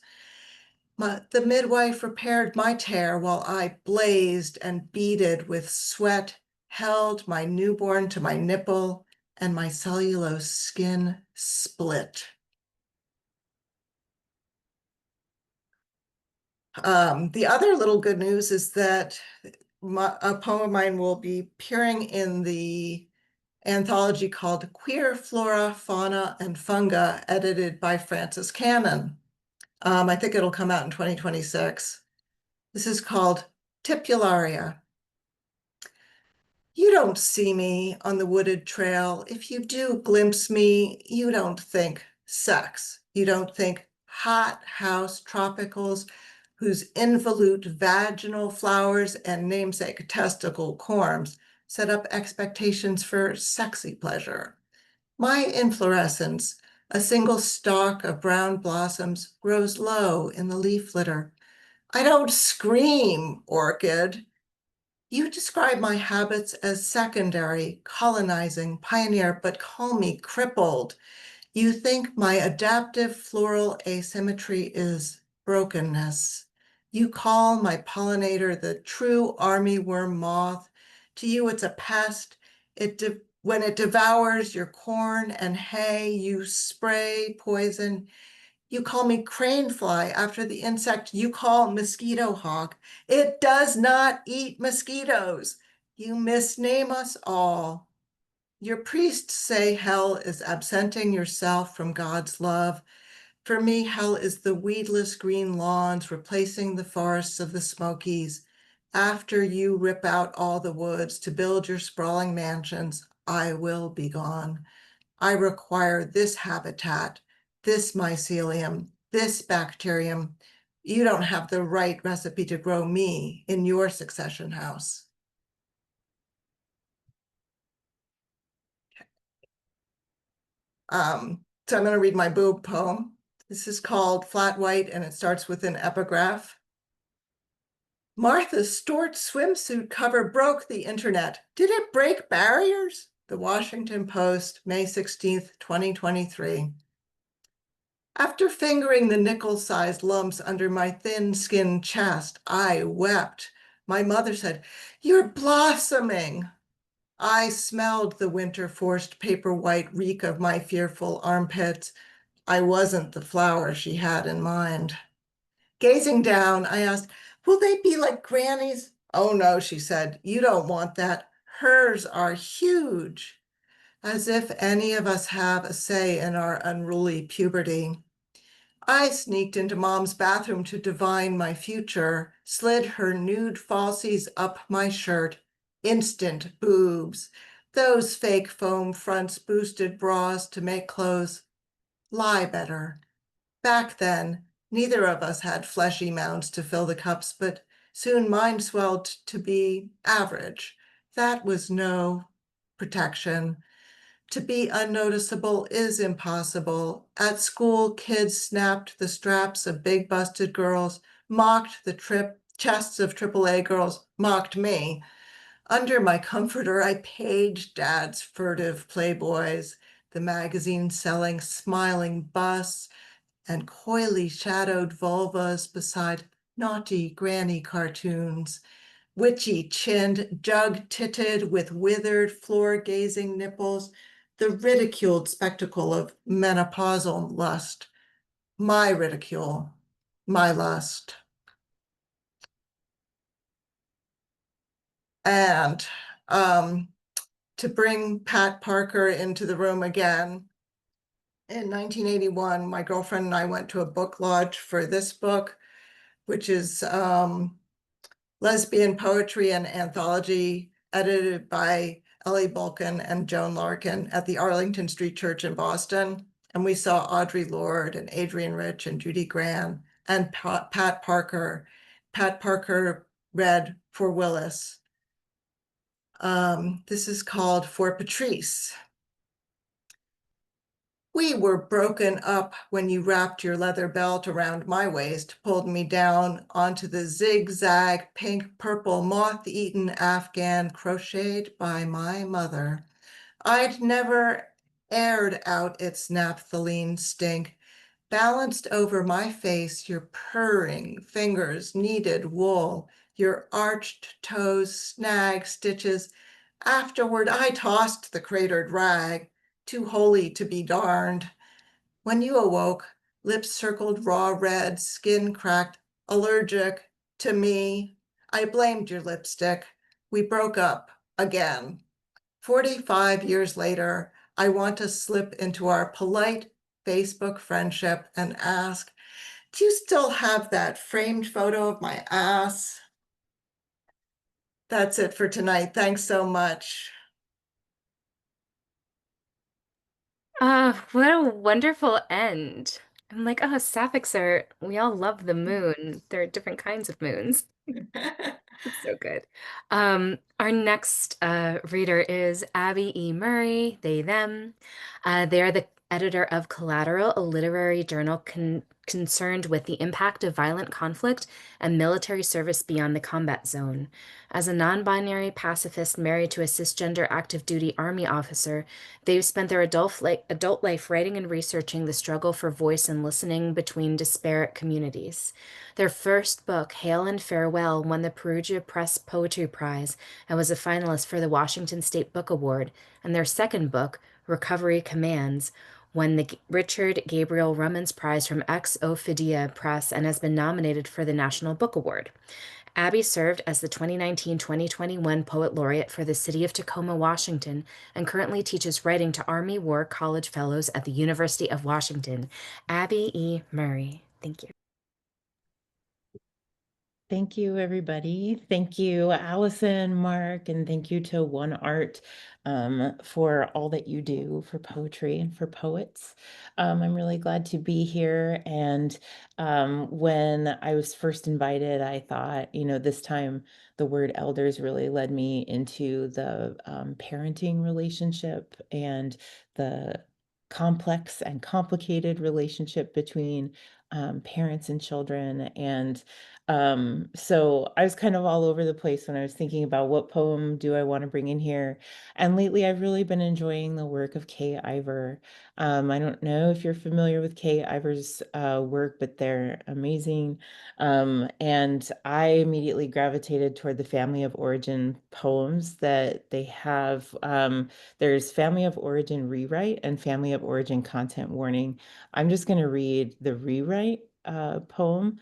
Speaker 7: The midwife repaired my tear while I blazed and beaded with sweat, held my newborn to my nipple, and my cellulose skin split. The other little good news is that a poem of mine will be appearing in the anthology called Queer Flora, Fauna, and Funga, edited by Frances Cannon. I think it'll come out in 2026. This is called Tipularia. You don't see me on the wooded trail. If you do glimpse me, you don't think sex. You don't think hot house tropicals whose involute vaginal flowers and namesake testicle corms set up expectations for sexy pleasure. My inflorescence, a single stalk of brown blossoms, grows low in the leaf litter. I don't scream, orchid. You describe my habits as secondary, colonizing, pioneer, but call me crippled. You think my adaptive floral asymmetry is brokenness. You call my pollinator the true armyworm moth. To you, it's a pest. When it devours your corn and hay, you spray poison. You call me crane fly after the insect you call mosquito hawk. It does not eat mosquitoes. You misname us all. Your priests say hell is absenting yourself from God's love. For me, hell is the weedless green lawns replacing the forests of the Smokies. After you rip out all the woods to build your sprawling mansions, I will be gone. I require this habitat, this mycelium, this bacterium. You don't have the right recipe to grow me in your succession house. So I'm going to read my boob poem. This is called Flat White, and it starts with an epigraph. Martha's Stewart swimsuit cover broke the internet. Did it break barriers? The Washington Post, May 16th, 2023. After fingering the nickel-sized lumps under my thin-skinned chest, I wept. My mother said, "You're blossoming." I smelled the winter-forced paper-white reek of my fearful armpits. I wasn't the flower she had in mind. Gazing down, I asked, "Will they be like Granny's?" "Oh no," she said, "you don't want that. Hers are huge." As if any of us have a say in our unruly puberty. I sneaked into Mom's bathroom to divine my future, slid her nude falsies up my shirt. Instant boobs. Those fake foam fronts boosted bras to make clothes lie better. Back then, neither of us had fleshy mounds to fill the cups, but soon mine swelled to be average. That was no protection. To be unnoticeable is impossible. At school, kids snapped the straps of big busted girls, mocked the chests of AAA girls, mocked me. Under my comforter, I paged Dad's furtive Playboys, the magazine selling smiling busts and coyly shadowed vulvas beside naughty granny cartoons. Witchy-chinned, jug-titted with withered, floor-gazing nipples, the ridiculed spectacle of menopausal lust. My ridicule, my lust. And to bring Pat Parker into the room again, in 1981, my girlfriend and I went to a book lodge for this book, which is lesbian poetry and anthology, edited by Ellie Bulkin and Joan Larkin at the Arlington Street Church in Boston. And we saw Audre Lorde and Adrienne Rich and Judy Grahn and Pat Parker. Pat Parker read For Willis. This is called For Patrice. We were broken up when you wrapped your leather belt around my waist, pulled me down onto the zigzag pink-purple moth-eaten Afghan crocheted by my mother. I'd never aired out its naphthalene stink. Balanced over my face, your purring fingers kneaded wool, your arched toes snag stitches. Afterward, I tossed the cratered rag, too holy to be darned. When you awoke, lips circled raw red, skin cracked, allergic to me. I blamed your lipstick. We broke up again. 45 years later, I want to slip into our polite Facebook friendship and ask, do you still have that framed photo of my ass? That's it for tonight. Thanks so much.
Speaker 2: What a wonderful end. I'm like, oh, sapphics are, we all love the moon. There are different kinds of moons. It's so good. Our next reader is Abby E. Murray, they, them. They are the editor of Collateral, a literary journal concerned with the impact of violent conflict and military service beyond the combat zone. As a non-binary pacifist married to a cisgender active duty Army officer, they've spent their adult life writing and researching the struggle for voice and listening between disparate communities. Their first book, Hail and Farewell, won the Perugia Press Poetry Prize and was a finalist for the Washington State Book Award, and their second book, Recovery Commands, won the Richard Gabriel Rummans Prize from Ex Ophidia Press and has been nominated for the National Book Award. Abby served as the 2019-2021 Poet Laureate for the City of Tacoma, Washington, and currently teaches writing to Army War College Fellows at the University of Washington. Abby E. Murray. Thank you.
Speaker 8: Thank you, everybody. Thank you, Allison, Mark, and thank you to One Art for all that you do for poetry and for poets. I'm really glad to be here. And when I was first invited, I thought, this time the word elders really led me into the parenting relationship and the complex and complicated relationship between parents and children. And so I was kind of all over the place when I was thinking about what poem do I want to bring in here. And lately I've really been enjoying the work of Kay Ivor. I don't know if you're familiar with Kay Ivor's work, but they're amazing. And I immediately gravitated toward the family of origin poems that they have. There's family of origin rewrite and family of origin content warning. I'm just going to read the rewrite poem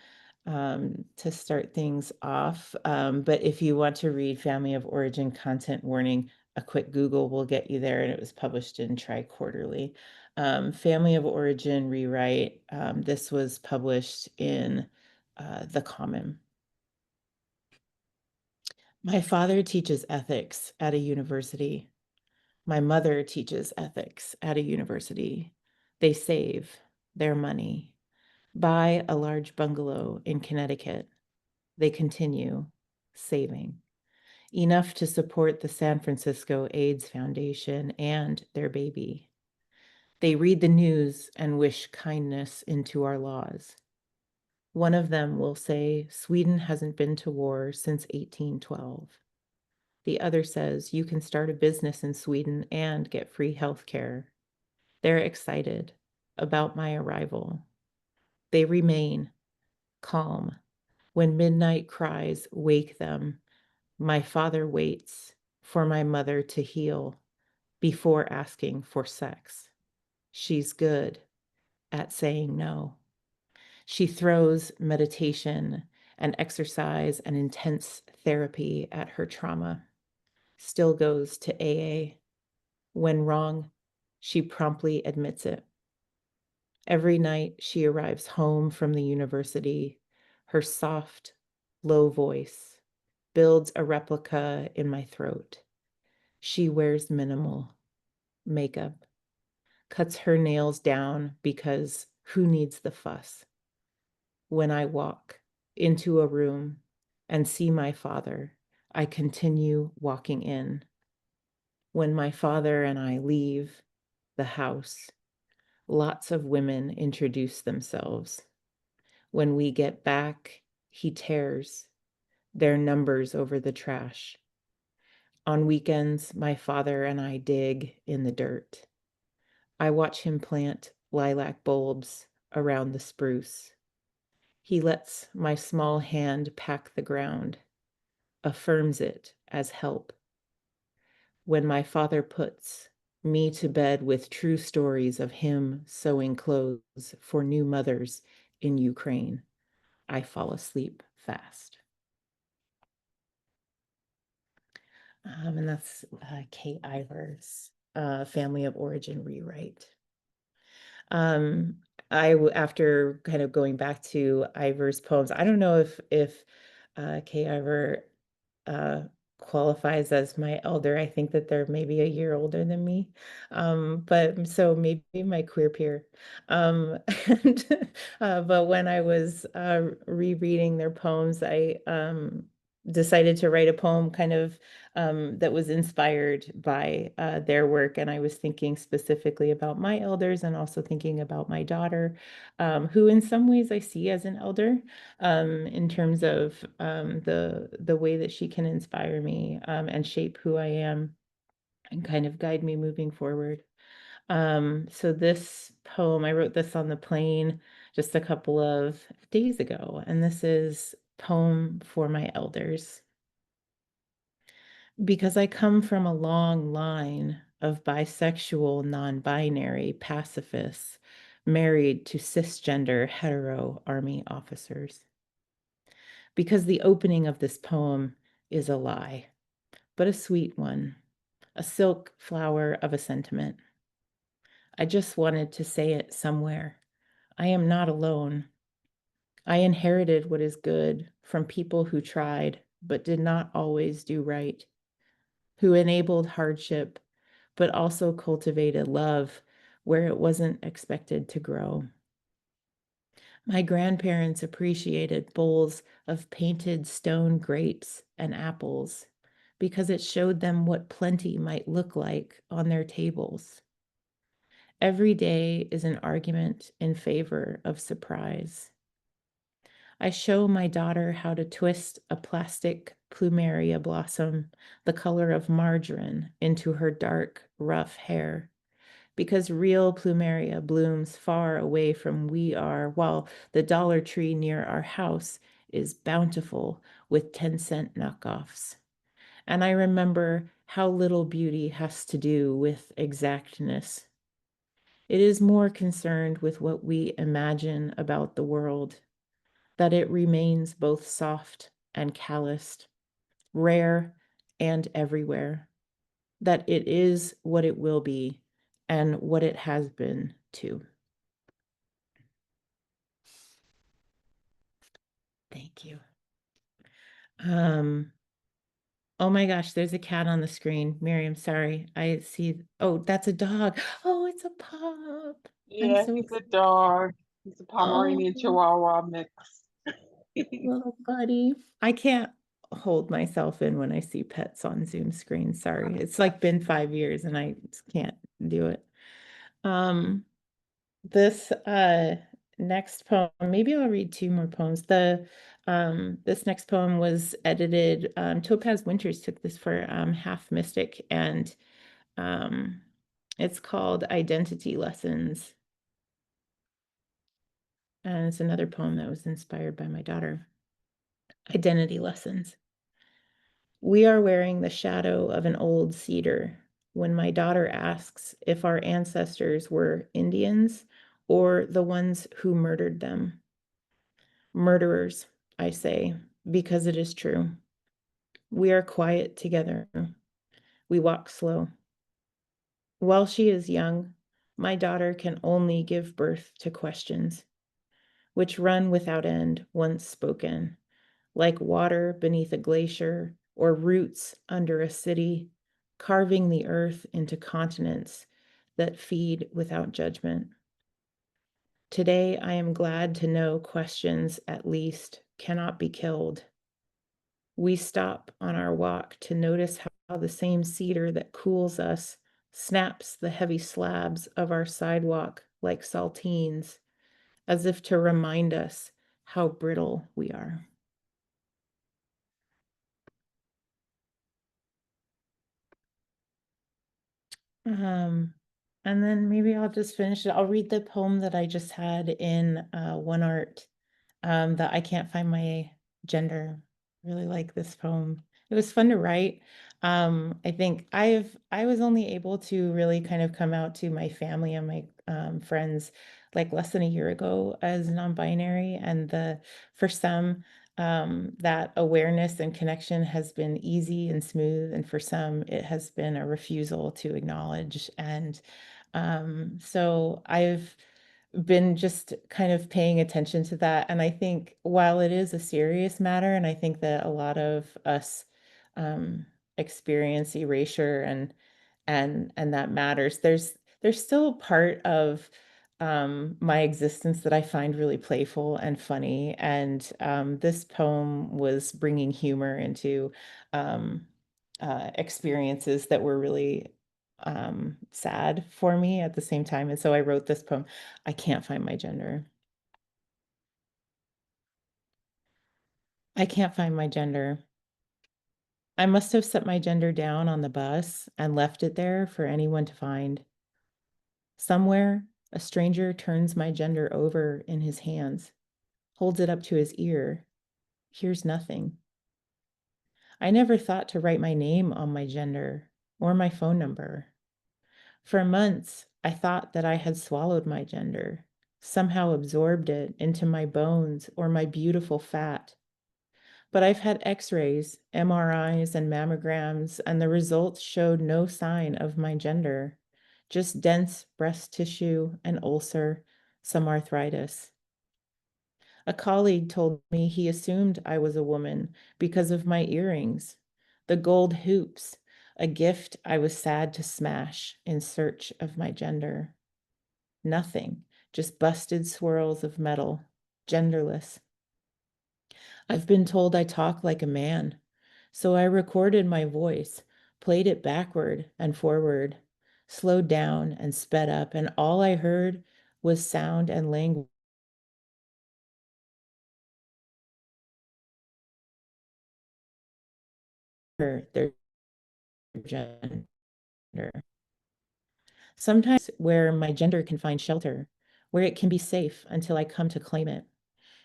Speaker 8: to start things off. But if you want to read Family of Origin Content Warning, a quick Google will get you there, and it was published in Tri-Quarterly. Family of Origin Rewrite, this was published in The Common. My father teaches ethics at a university. My mother teaches ethics at a university. They save their money, buy a large bungalow in Connecticut. They continue saving enough to support the San Francisco AIDS Foundation and their baby. They read the news and wish kindness into our laws. One of them will say Sweden hasn't been to war since 1812. The other says you can start a business in Sweden and get free health care. They're excited about my arrival. They remain calm. When midnight cries wake them, my father waits for my mother to heal before asking for sex. She's good at saying no. She throws meditation and exercise and intense therapy at her trauma. Still goes to AA. When wrong, she promptly admits it. Every night she arrives home from the university, her soft, low voice builds a replica in my throat. She wears minimal makeup, cuts her nails down because who needs the fuss? When I walk into a room and see my father, I continue walking in. When my father and I leave the house, lots of women introduce themselves. When we get back, he tears their numbers over the trash. On weekends, my father and I dig in the dirt. I watch him plant lilac bulbs around the spruce. He lets my small hand pack the ground, affirms it as help. When my father puts me to bed with true stories of him sewing clothes for new mothers in Ukraine, I fall asleep fast. And that's Kay Ivor's Family of Origin Rewrite. After kind of going back to Ivor's poems, I don't know if Kay Ivor qualifies as my elder. I think that they're maybe a year older than me. But so maybe my queer peer. And but when I was rereading their poems, I decided to write a poem kind of that was inspired by their work. And I was thinking specifically about my elders and also thinking about my daughter, who in some ways I see as an elder, in terms of the way that she can inspire me and shape who I am and kind of guide me moving forward. So this poem, I wrote this on the plane just a couple of days ago, and this is Poem for My Elders. Because I come from a long line of bisexual, non-binary pacifists married to cisgender hetero army officers. Because the opening of this poem is a lie, but a sweet one, a silk flower of a sentiment. I just wanted to say it somewhere. I am not alone. I inherited what is good from people who tried, but did not always do right, who enabled hardship, but also cultivated love where it wasn't expected to grow. My grandparents appreciated bowls of painted stone grapes and apples because it showed them what plenty might look like on their tables. Every day is an argument in favor of surprise. I show my daughter how to twist a plastic plumeria blossom the color of margarine into her dark, rough hair, because real plumeria blooms far away from we are, while the Dollar Tree near our house is bountiful with 10-cent knockoffs. And I remember how little beauty has to do with exactness. It is more concerned with what we imagine about the world, that it remains both soft and calloused, rare and everywhere, that it is what it will be and what it has been too. Thank you. Oh my gosh, there's a cat on the screen. Miriam, sorry. I see. Oh, that's a dog. Oh, it's a pup. I'm
Speaker 9: Yeah,
Speaker 8: so
Speaker 9: he's a dog. He's a
Speaker 8: oh,
Speaker 9: Pomeranian Chihuahua mix.
Speaker 8: little buddy. I can't hold myself in when I see pets on Zoom screen. Sorry. It's like been 5 years and I just can't do it. This next poem, maybe I'll read 2 more poems. This next poem was edited. Topaz Winters took this for Half Mystic, and it's called Identity Lessons. And it's another poem that was inspired by my daughter. Identity Lessons. We are wearing the shadow of an old cedar when my daughter asks if our ancestors were Indians or the ones who murdered them. Murderers, I say, because it is true. We are quiet together. We walk slow. While she is young, my daughter can only give birth to questions, which run without end once spoken, like water beneath a glacier or roots under a city, carving the earth into continents that feed without judgment. Today, I am glad to know questions, at least, cannot be killed. We stop on our walk to notice how the same cedar that cools us snaps the heavy slabs of our sidewalk like saltines, as if to remind us how brittle we are. And then maybe I'll just finish it. I'll read the poem that I just had in One Art, that I Can't Find My Gender. Really like this poem. It was fun to write. I think I was only able to really kind of come out to my family and my friends like less than a year ago as non-binary, and for some that awareness and connection has been easy and smooth, and for some it has been a refusal to acknowledge. And so I've been just kind of paying attention to that. And I think while it is a serious matter, and I think that a lot of us experience erasure, and that matters. There's still a part of my existence that I find really playful and funny, and this poem was bringing humor into experiences that were really sad for me at the same time. And so I wrote this poem. I can't find my gender. I can't find my gender. I must have set my gender down on the bus and left it there for anyone to find. Somewhere, a stranger turns my gender over in his hands, holds it up to his ear, hears nothing. I never thought to write my name on my gender or my phone number. For months, I thought that I had swallowed my gender, somehow absorbed it into my bones or my beautiful fat. But I've had x-rays, MRIs, and mammograms, and the results showed no sign of my gender, just dense breast tissue, an ulcer, some arthritis. A colleague told me he assumed I was a woman because of my earrings, the gold hoops, a gift I was sad to smash in search of my gender. Nothing, just busted swirls of metal, genderless. I've been told I talk like a man, so I recorded my voice, played it backward and forward, slowed down and sped up, and all I heard was sound and language. Their gender. Sometimes where my gender can find shelter, where it can be safe until I come to claim it.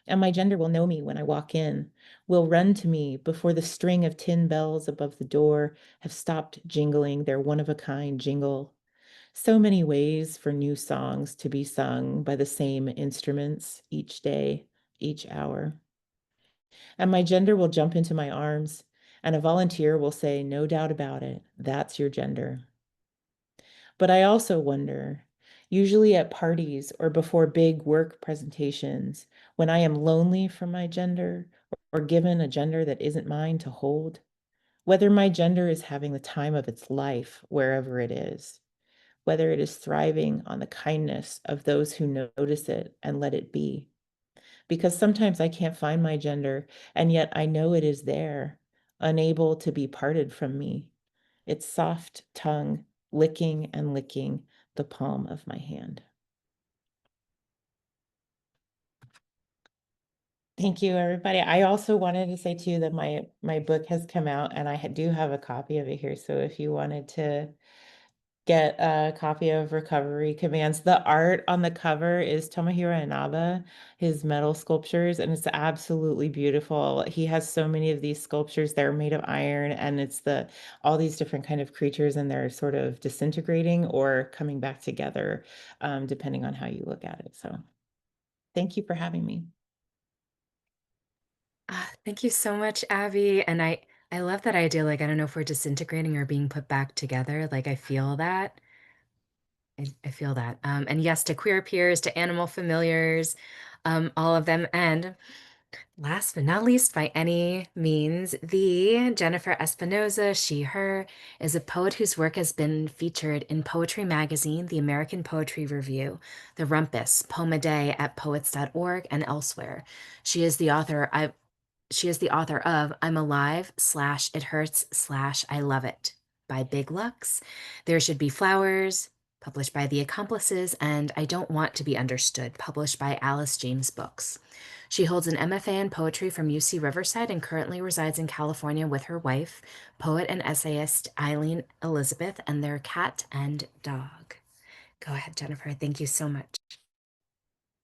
Speaker 8: And my gender will know me when I walk in, will run to me before the string of tin bells above the door have stopped jingling their one-of-a-kind jingle. So many ways for new songs to be sung by the same instruments each day, each hour. And my gender will jump into my arms, and a volunteer will say, no doubt about it, that's your gender. But I also wonder, usually at parties or before big work presentations, when I am lonely for my gender or given a gender that isn't mine to hold, whether my gender is having the time of its life wherever it is, whether it is thriving on the kindness of those who notice it and let it be. Because sometimes I can't find my gender, and yet I know it is there, unable to be parted from me. Its soft tongue licking and licking the palm of my hand. Thank you, everybody. I also wanted to say too that my book has come out, and I do have a copy of it here. So if you wanted to get a copy of Recovery Commands, the art on the cover is Tomohiro Inaba, his metal sculptures, and it's absolutely beautiful. He has so many of these sculptures that are made of iron, and it's all these different kind of creatures, and they're sort of disintegrating or coming back together, depending on how you look at it. So thank you for having me.
Speaker 2: Thank you so much, Abby. And I love that idea. Like, I don't know if we're disintegrating or being put back together. Like, I feel that. I feel that. And yes, to queer peers, to animal familiars, all of them. And last but not least, by any means, the Jennifer Espinoza, she, her, is a poet whose work has been featured in Poetry Magazine, the American Poetry Review, the Rumpus, Poem a Day at poets.org, and elsewhere. She is the author of I'm Alive / It Hurts / I Love It by Big Lux, There Should Be Flowers, published by The Accomplices, and I Don't Want to Be Understood, published by Alice James Books. She holds an MFA in poetry from UC Riverside and currently resides in California with her wife, poet and essayist Eileen Elizabeth, and their cat and dog. Go ahead, Jennifer. Thank you so much.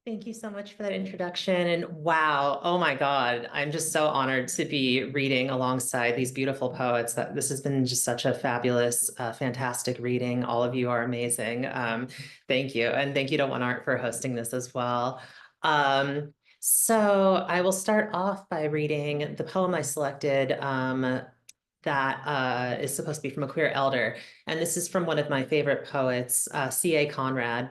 Speaker 10: Thank you so much for that introduction. And wow, oh my God, I'm just so honored to be reading alongside these beautiful poets. That this has been just such a fabulous, fantastic reading. All of you are amazing. Thank you. And thank you to One Art for hosting this as well. So I will start off by reading the poem I selected that is supposed to be from a queer elder. And this is from one of my favorite poets, C.A. Conrad.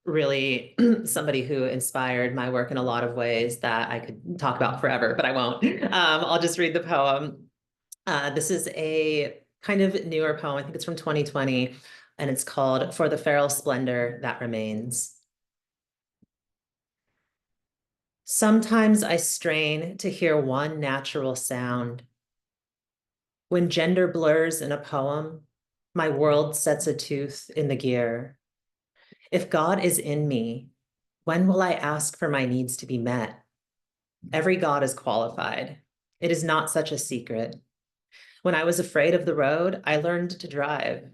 Speaker 10: Really somebody who inspired my work in a lot of ways that I could talk about forever, but I won't. I'll just read the poem. This is a kind of newer poem. I think it's from 2020, and it's called For the Feral Splendor That Remains. Sometimes I strain to hear one natural sound. When gender blurs in a poem, my world sets a tooth in the gear. If God is in me, when will I ask for my needs to be met? Every God is qualified. It is not such a secret. When I was afraid of the road, I learned to drive.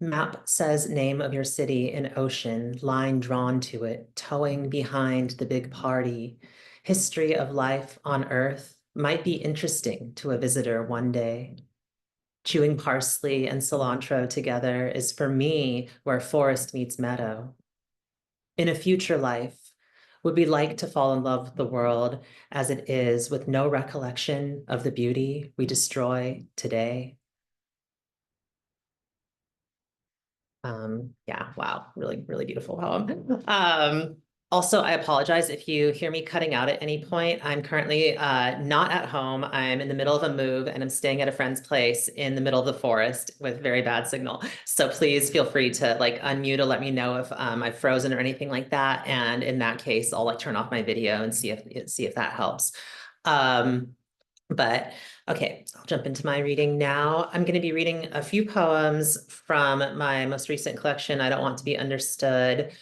Speaker 10: Map says name of your city in ocean, line drawn to it, towing behind the big party. History of life on Earth might be interesting to a visitor one day. Chewing parsley and cilantro together is for me where forest meets meadow. In a future life, would we like to fall in love with the world as it is with no recollection of the beauty we destroy today? Yeah, wow, really, really beautiful poem. Also, I apologize if you hear me cutting out at any point. I'm currently not at home. I'm in the middle of a move and I'm staying at a friend's place in the middle of the forest with very bad signal. So please feel free to like unmute or let me know if I've frozen or anything like that. And in that case, I'll like turn off my video and see if that helps. But okay, I'll jump into my reading now. I'm going to be reading a few poems from my most recent collection, I Don't Want to Be Understood.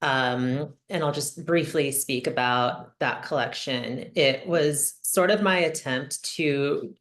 Speaker 10: And I'll just briefly speak about that collection. It was sort of my attempt to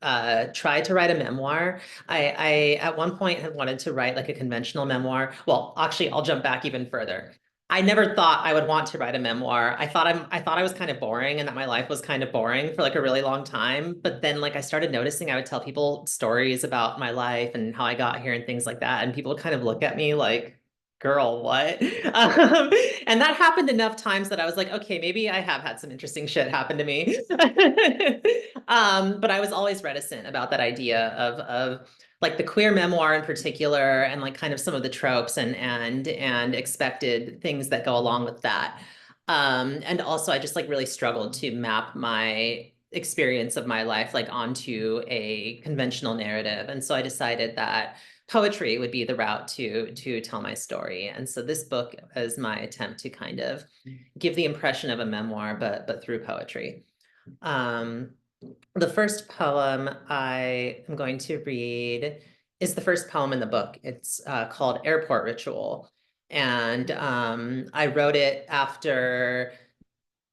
Speaker 10: try to write a memoir. I at one point had wanted to write like a conventional memoir. Well, actually, I'll jump back even further. I never thought I would want to write a memoir. I thought I was kind of boring and that my life was kind of boring for like a really long time. But then like I started noticing I would tell people stories about my life and how I got here and things like that. And people would kind of look at me like, girl, what? And that happened enough times that I was like, okay, maybe I have had some interesting shit happen to me. But I was always reticent about that idea of like the queer memoir in particular, and like kind of some of the tropes and expected things that go along with that. And also I just like really struggled to map my experience of my life like onto a conventional narrative. And so I decided that poetry would be the route to tell my story. And so this book is my attempt to kind of give the impression of a memoir, but through poetry. The first poem I am going to read is the first poem in the book. It's called Airport Ritual. And I wrote it after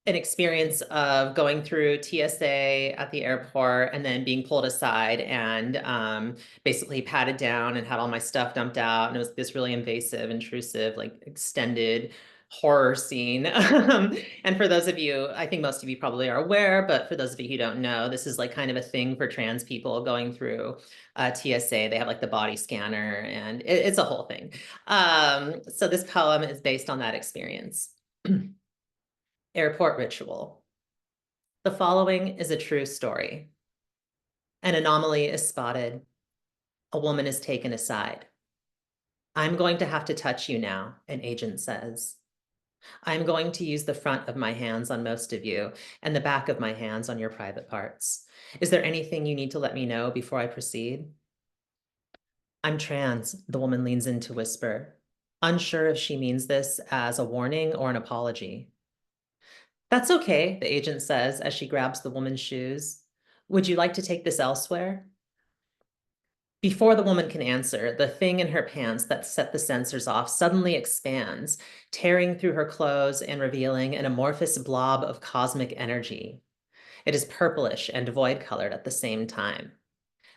Speaker 10: an experience of going through TSA at the airport and then being pulled aside and basically patted down and had all my stuff dumped out. And it was this really invasive, intrusive, like extended horror scene. And for those of you, I think most of you probably are aware, but for those of you who don't know, this is like kind of a thing for trans people going through TSA. They have like the body scanner and it's a whole thing. So this poem is based on that experience. Airport Ritual. The following is a true story. An anomaly is spotted. A woman is taken aside. I'm going to have to touch you now, an agent says. I'm going to use the front of my hands on most of you and the back of my hands on your private parts. Is there anything you need to let me know before I proceed? I'm trans, the woman leans in to whisper, unsure if she means this as a warning or an apology. That's okay, the agent says as she grabs the woman's shoes. Would you like to take this elsewhere? Before the woman can answer, the thing in her pants that set the sensors off suddenly expands, tearing through her clothes and revealing an amorphous blob of cosmic energy. It is purplish and void-colored at the same time.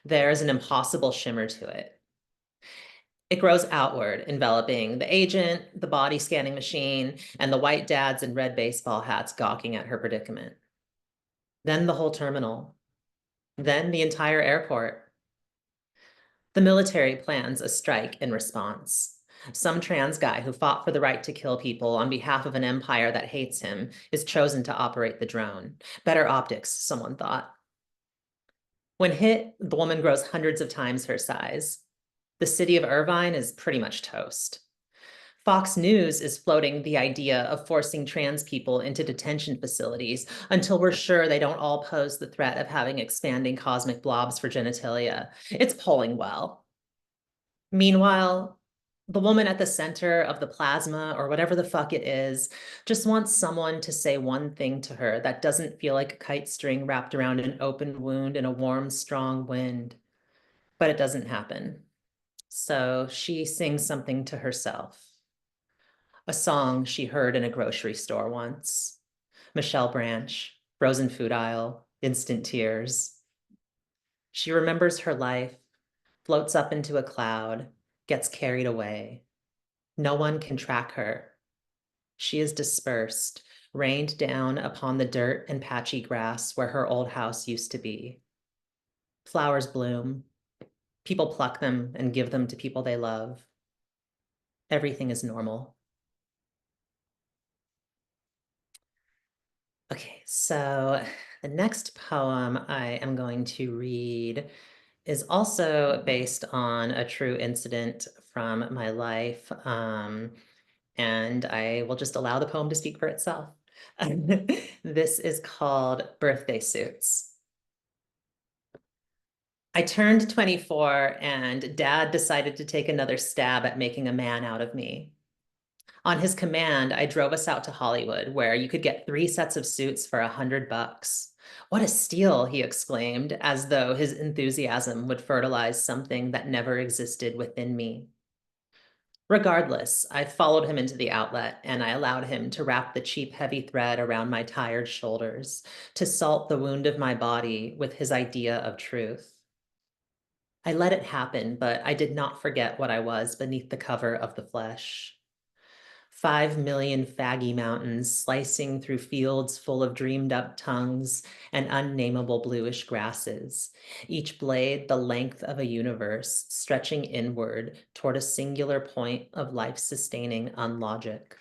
Speaker 10: There is an impossible shimmer to it. It grows outward, enveloping the agent, the body scanning machine, and the white dads in red baseball hats gawking at her predicament. Then the whole terminal. Then the entire airport. The military plans a strike in response. Some trans guy who fought for the right to kill people on behalf of an empire that hates him is chosen to operate the drone. Better optics, someone thought. When hit, the woman grows hundreds of times her size. The city of Irvine is pretty much toast. Fox News is floating the idea of forcing trans people into detention facilities until we're sure they don't all pose the threat of having expanding cosmic blobs for genitalia. It's polling well. Meanwhile, the woman at the center of the plasma, or whatever the fuck it is, just wants someone to say one thing to her that doesn't feel like a kite string wrapped around an open wound in a warm, strong wind. But it doesn't happen. So she sings something to herself. A song she heard in a grocery store once. Michelle Branch, frozen food aisle, instant tears. She remembers her life, floats up into a cloud, gets carried away. No one can track her. She is dispersed, rained down upon the dirt and patchy grass where her old house used to be. Flowers bloom. People pluck them and give them to people they love. Everything is normal. Okay, so the next poem I am going to read is also based on a true incident from my life, and I will just allow the poem to speak for itself. This is called Birthday Suits. I turned 24 and Dad decided to take another stab at making a man out of me. On his command, I drove us out to Hollywood, where you could get 3 sets of suits for $100. What a steal, he exclaimed, as though his enthusiasm would fertilize something that never existed within me. Regardless, I followed him into the outlet and I allowed him to wrap the cheap, heavy thread around my tired shoulders, to salt the wound of my body with his idea of truth. I let it happen, but I did not forget what I was beneath the cover of the flesh. 5 million faggy mountains slicing through fields full of dreamed up tongues and unnameable bluish grasses, each blade the length of a universe stretching inward toward a singular point of life-sustaining unlogic.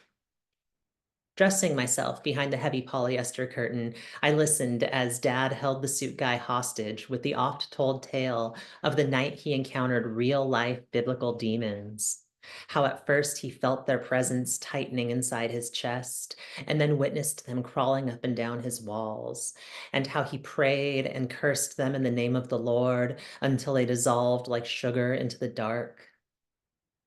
Speaker 10: Dressing myself behind the heavy polyester curtain, I listened as Dad held the suit guy hostage with the oft-told tale of the night he encountered real-life biblical demons. How at first he felt their presence tightening inside his chest, and then witnessed them crawling up and down his walls, and how he prayed and cursed them in the name of the Lord until they dissolved like sugar into the dark.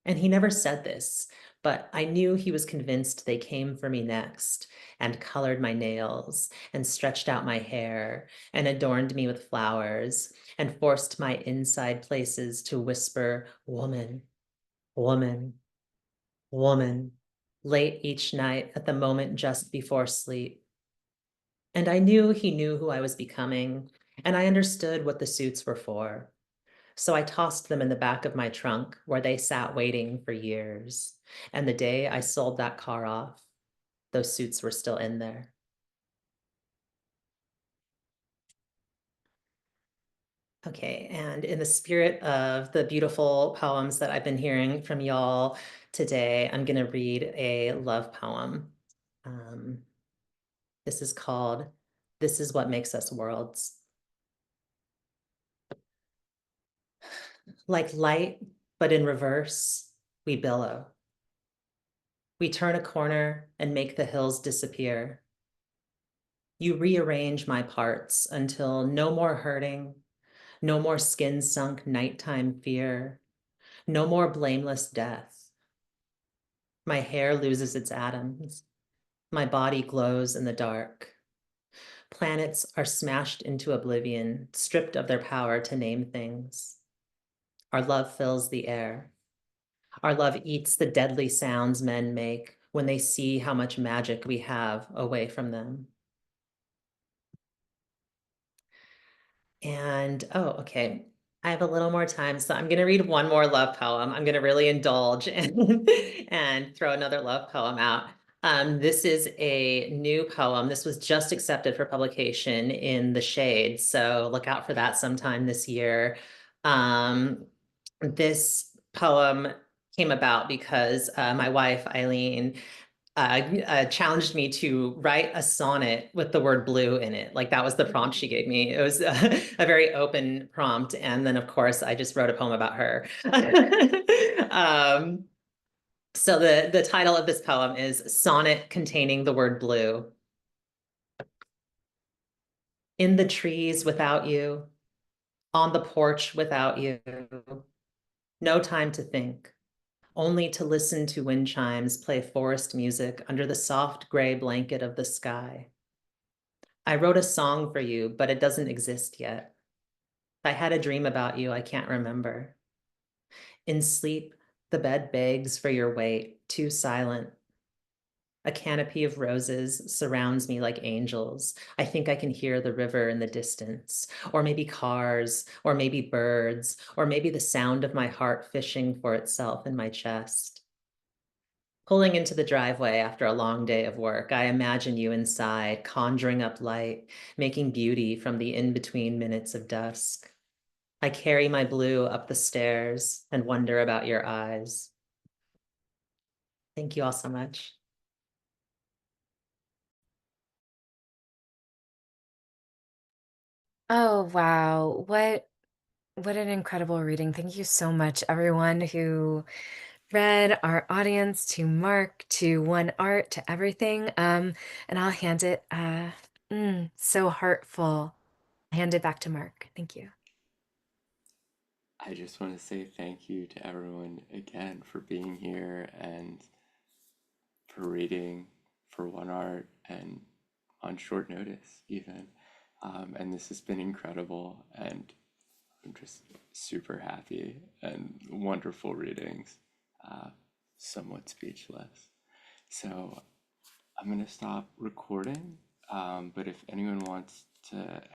Speaker 10: And he never said this, but I knew he was convinced they came for me next, and colored my nails, and stretched out my hair, and adorned me with flowers, and forced my inside places to whisper, "Woman, woman, woman," late each night at the moment just before sleep. And I knew he knew who I was becoming, and I understood what the suits were for. So I tossed them in the back of my trunk where they sat waiting for years. And the day I sold that car off, those suits were still in there. Okay, and in the spirit of the beautiful poems that I've been hearing from y'all today, I'm going to read a love poem. This is called "This Is What Makes Us Worlds." Like light, but in reverse, we billow. We turn a corner and make the hills disappear. You rearrange my parts until no more hurting, no more skin-sunk nighttime fear, no more blameless death. My hair loses its atoms. My body glows in the dark. Planets are smashed into oblivion, stripped of their power to name things. Our love fills the air. Our love eats the deadly sounds men make when they see how much magic we have away from them. And, oh, okay. I have a little more time, so I'm going to read one more love poem. I'm going to really indulge and throw another love poem out. This is a new poem. This was just accepted for publication in The Shade, so look out for that sometime this year. This poem came about because my wife, Eileen, challenged me to write a sonnet with the word blue in it. Like that was the prompt she gave me. It was a very open prompt. And then of course I just wrote a poem about her. So the title of this poem is Sonnet Containing the Word Blue. In the trees without you, on the porch without you, no time to think, only to listen to wind chimes play forest music under the soft gray blanket of the sky. I wrote a song for you, but it doesn't exist yet. I had a dream about you I can't remember. In sleep, the bed begs for your weight, too silent. A canopy of roses surrounds me like angels. I think I can hear the river in the distance, or maybe cars, or maybe birds, or maybe the sound of my heart fishing for itself in my chest. Pulling into the driveway after a long day of work, I imagine you inside, conjuring up light, making beauty from the in-between minutes of dusk. I carry my blue up the stairs and wonder about your eyes. Thank you all so much.
Speaker 2: Oh, wow. What an incredible reading. Thank you so much, everyone who read, our audience, to Mark, to One Art, to everything. And I'll hand it so heartful. Hand it back to Mark. Thank you.
Speaker 1: I just want to say thank you to everyone again for being here and for reading for One Art and on short notice even. And this has been incredible, and I'm just super happy and wonderful readings. Somewhat speechless. So I'm going to stop recording, but if anyone wants to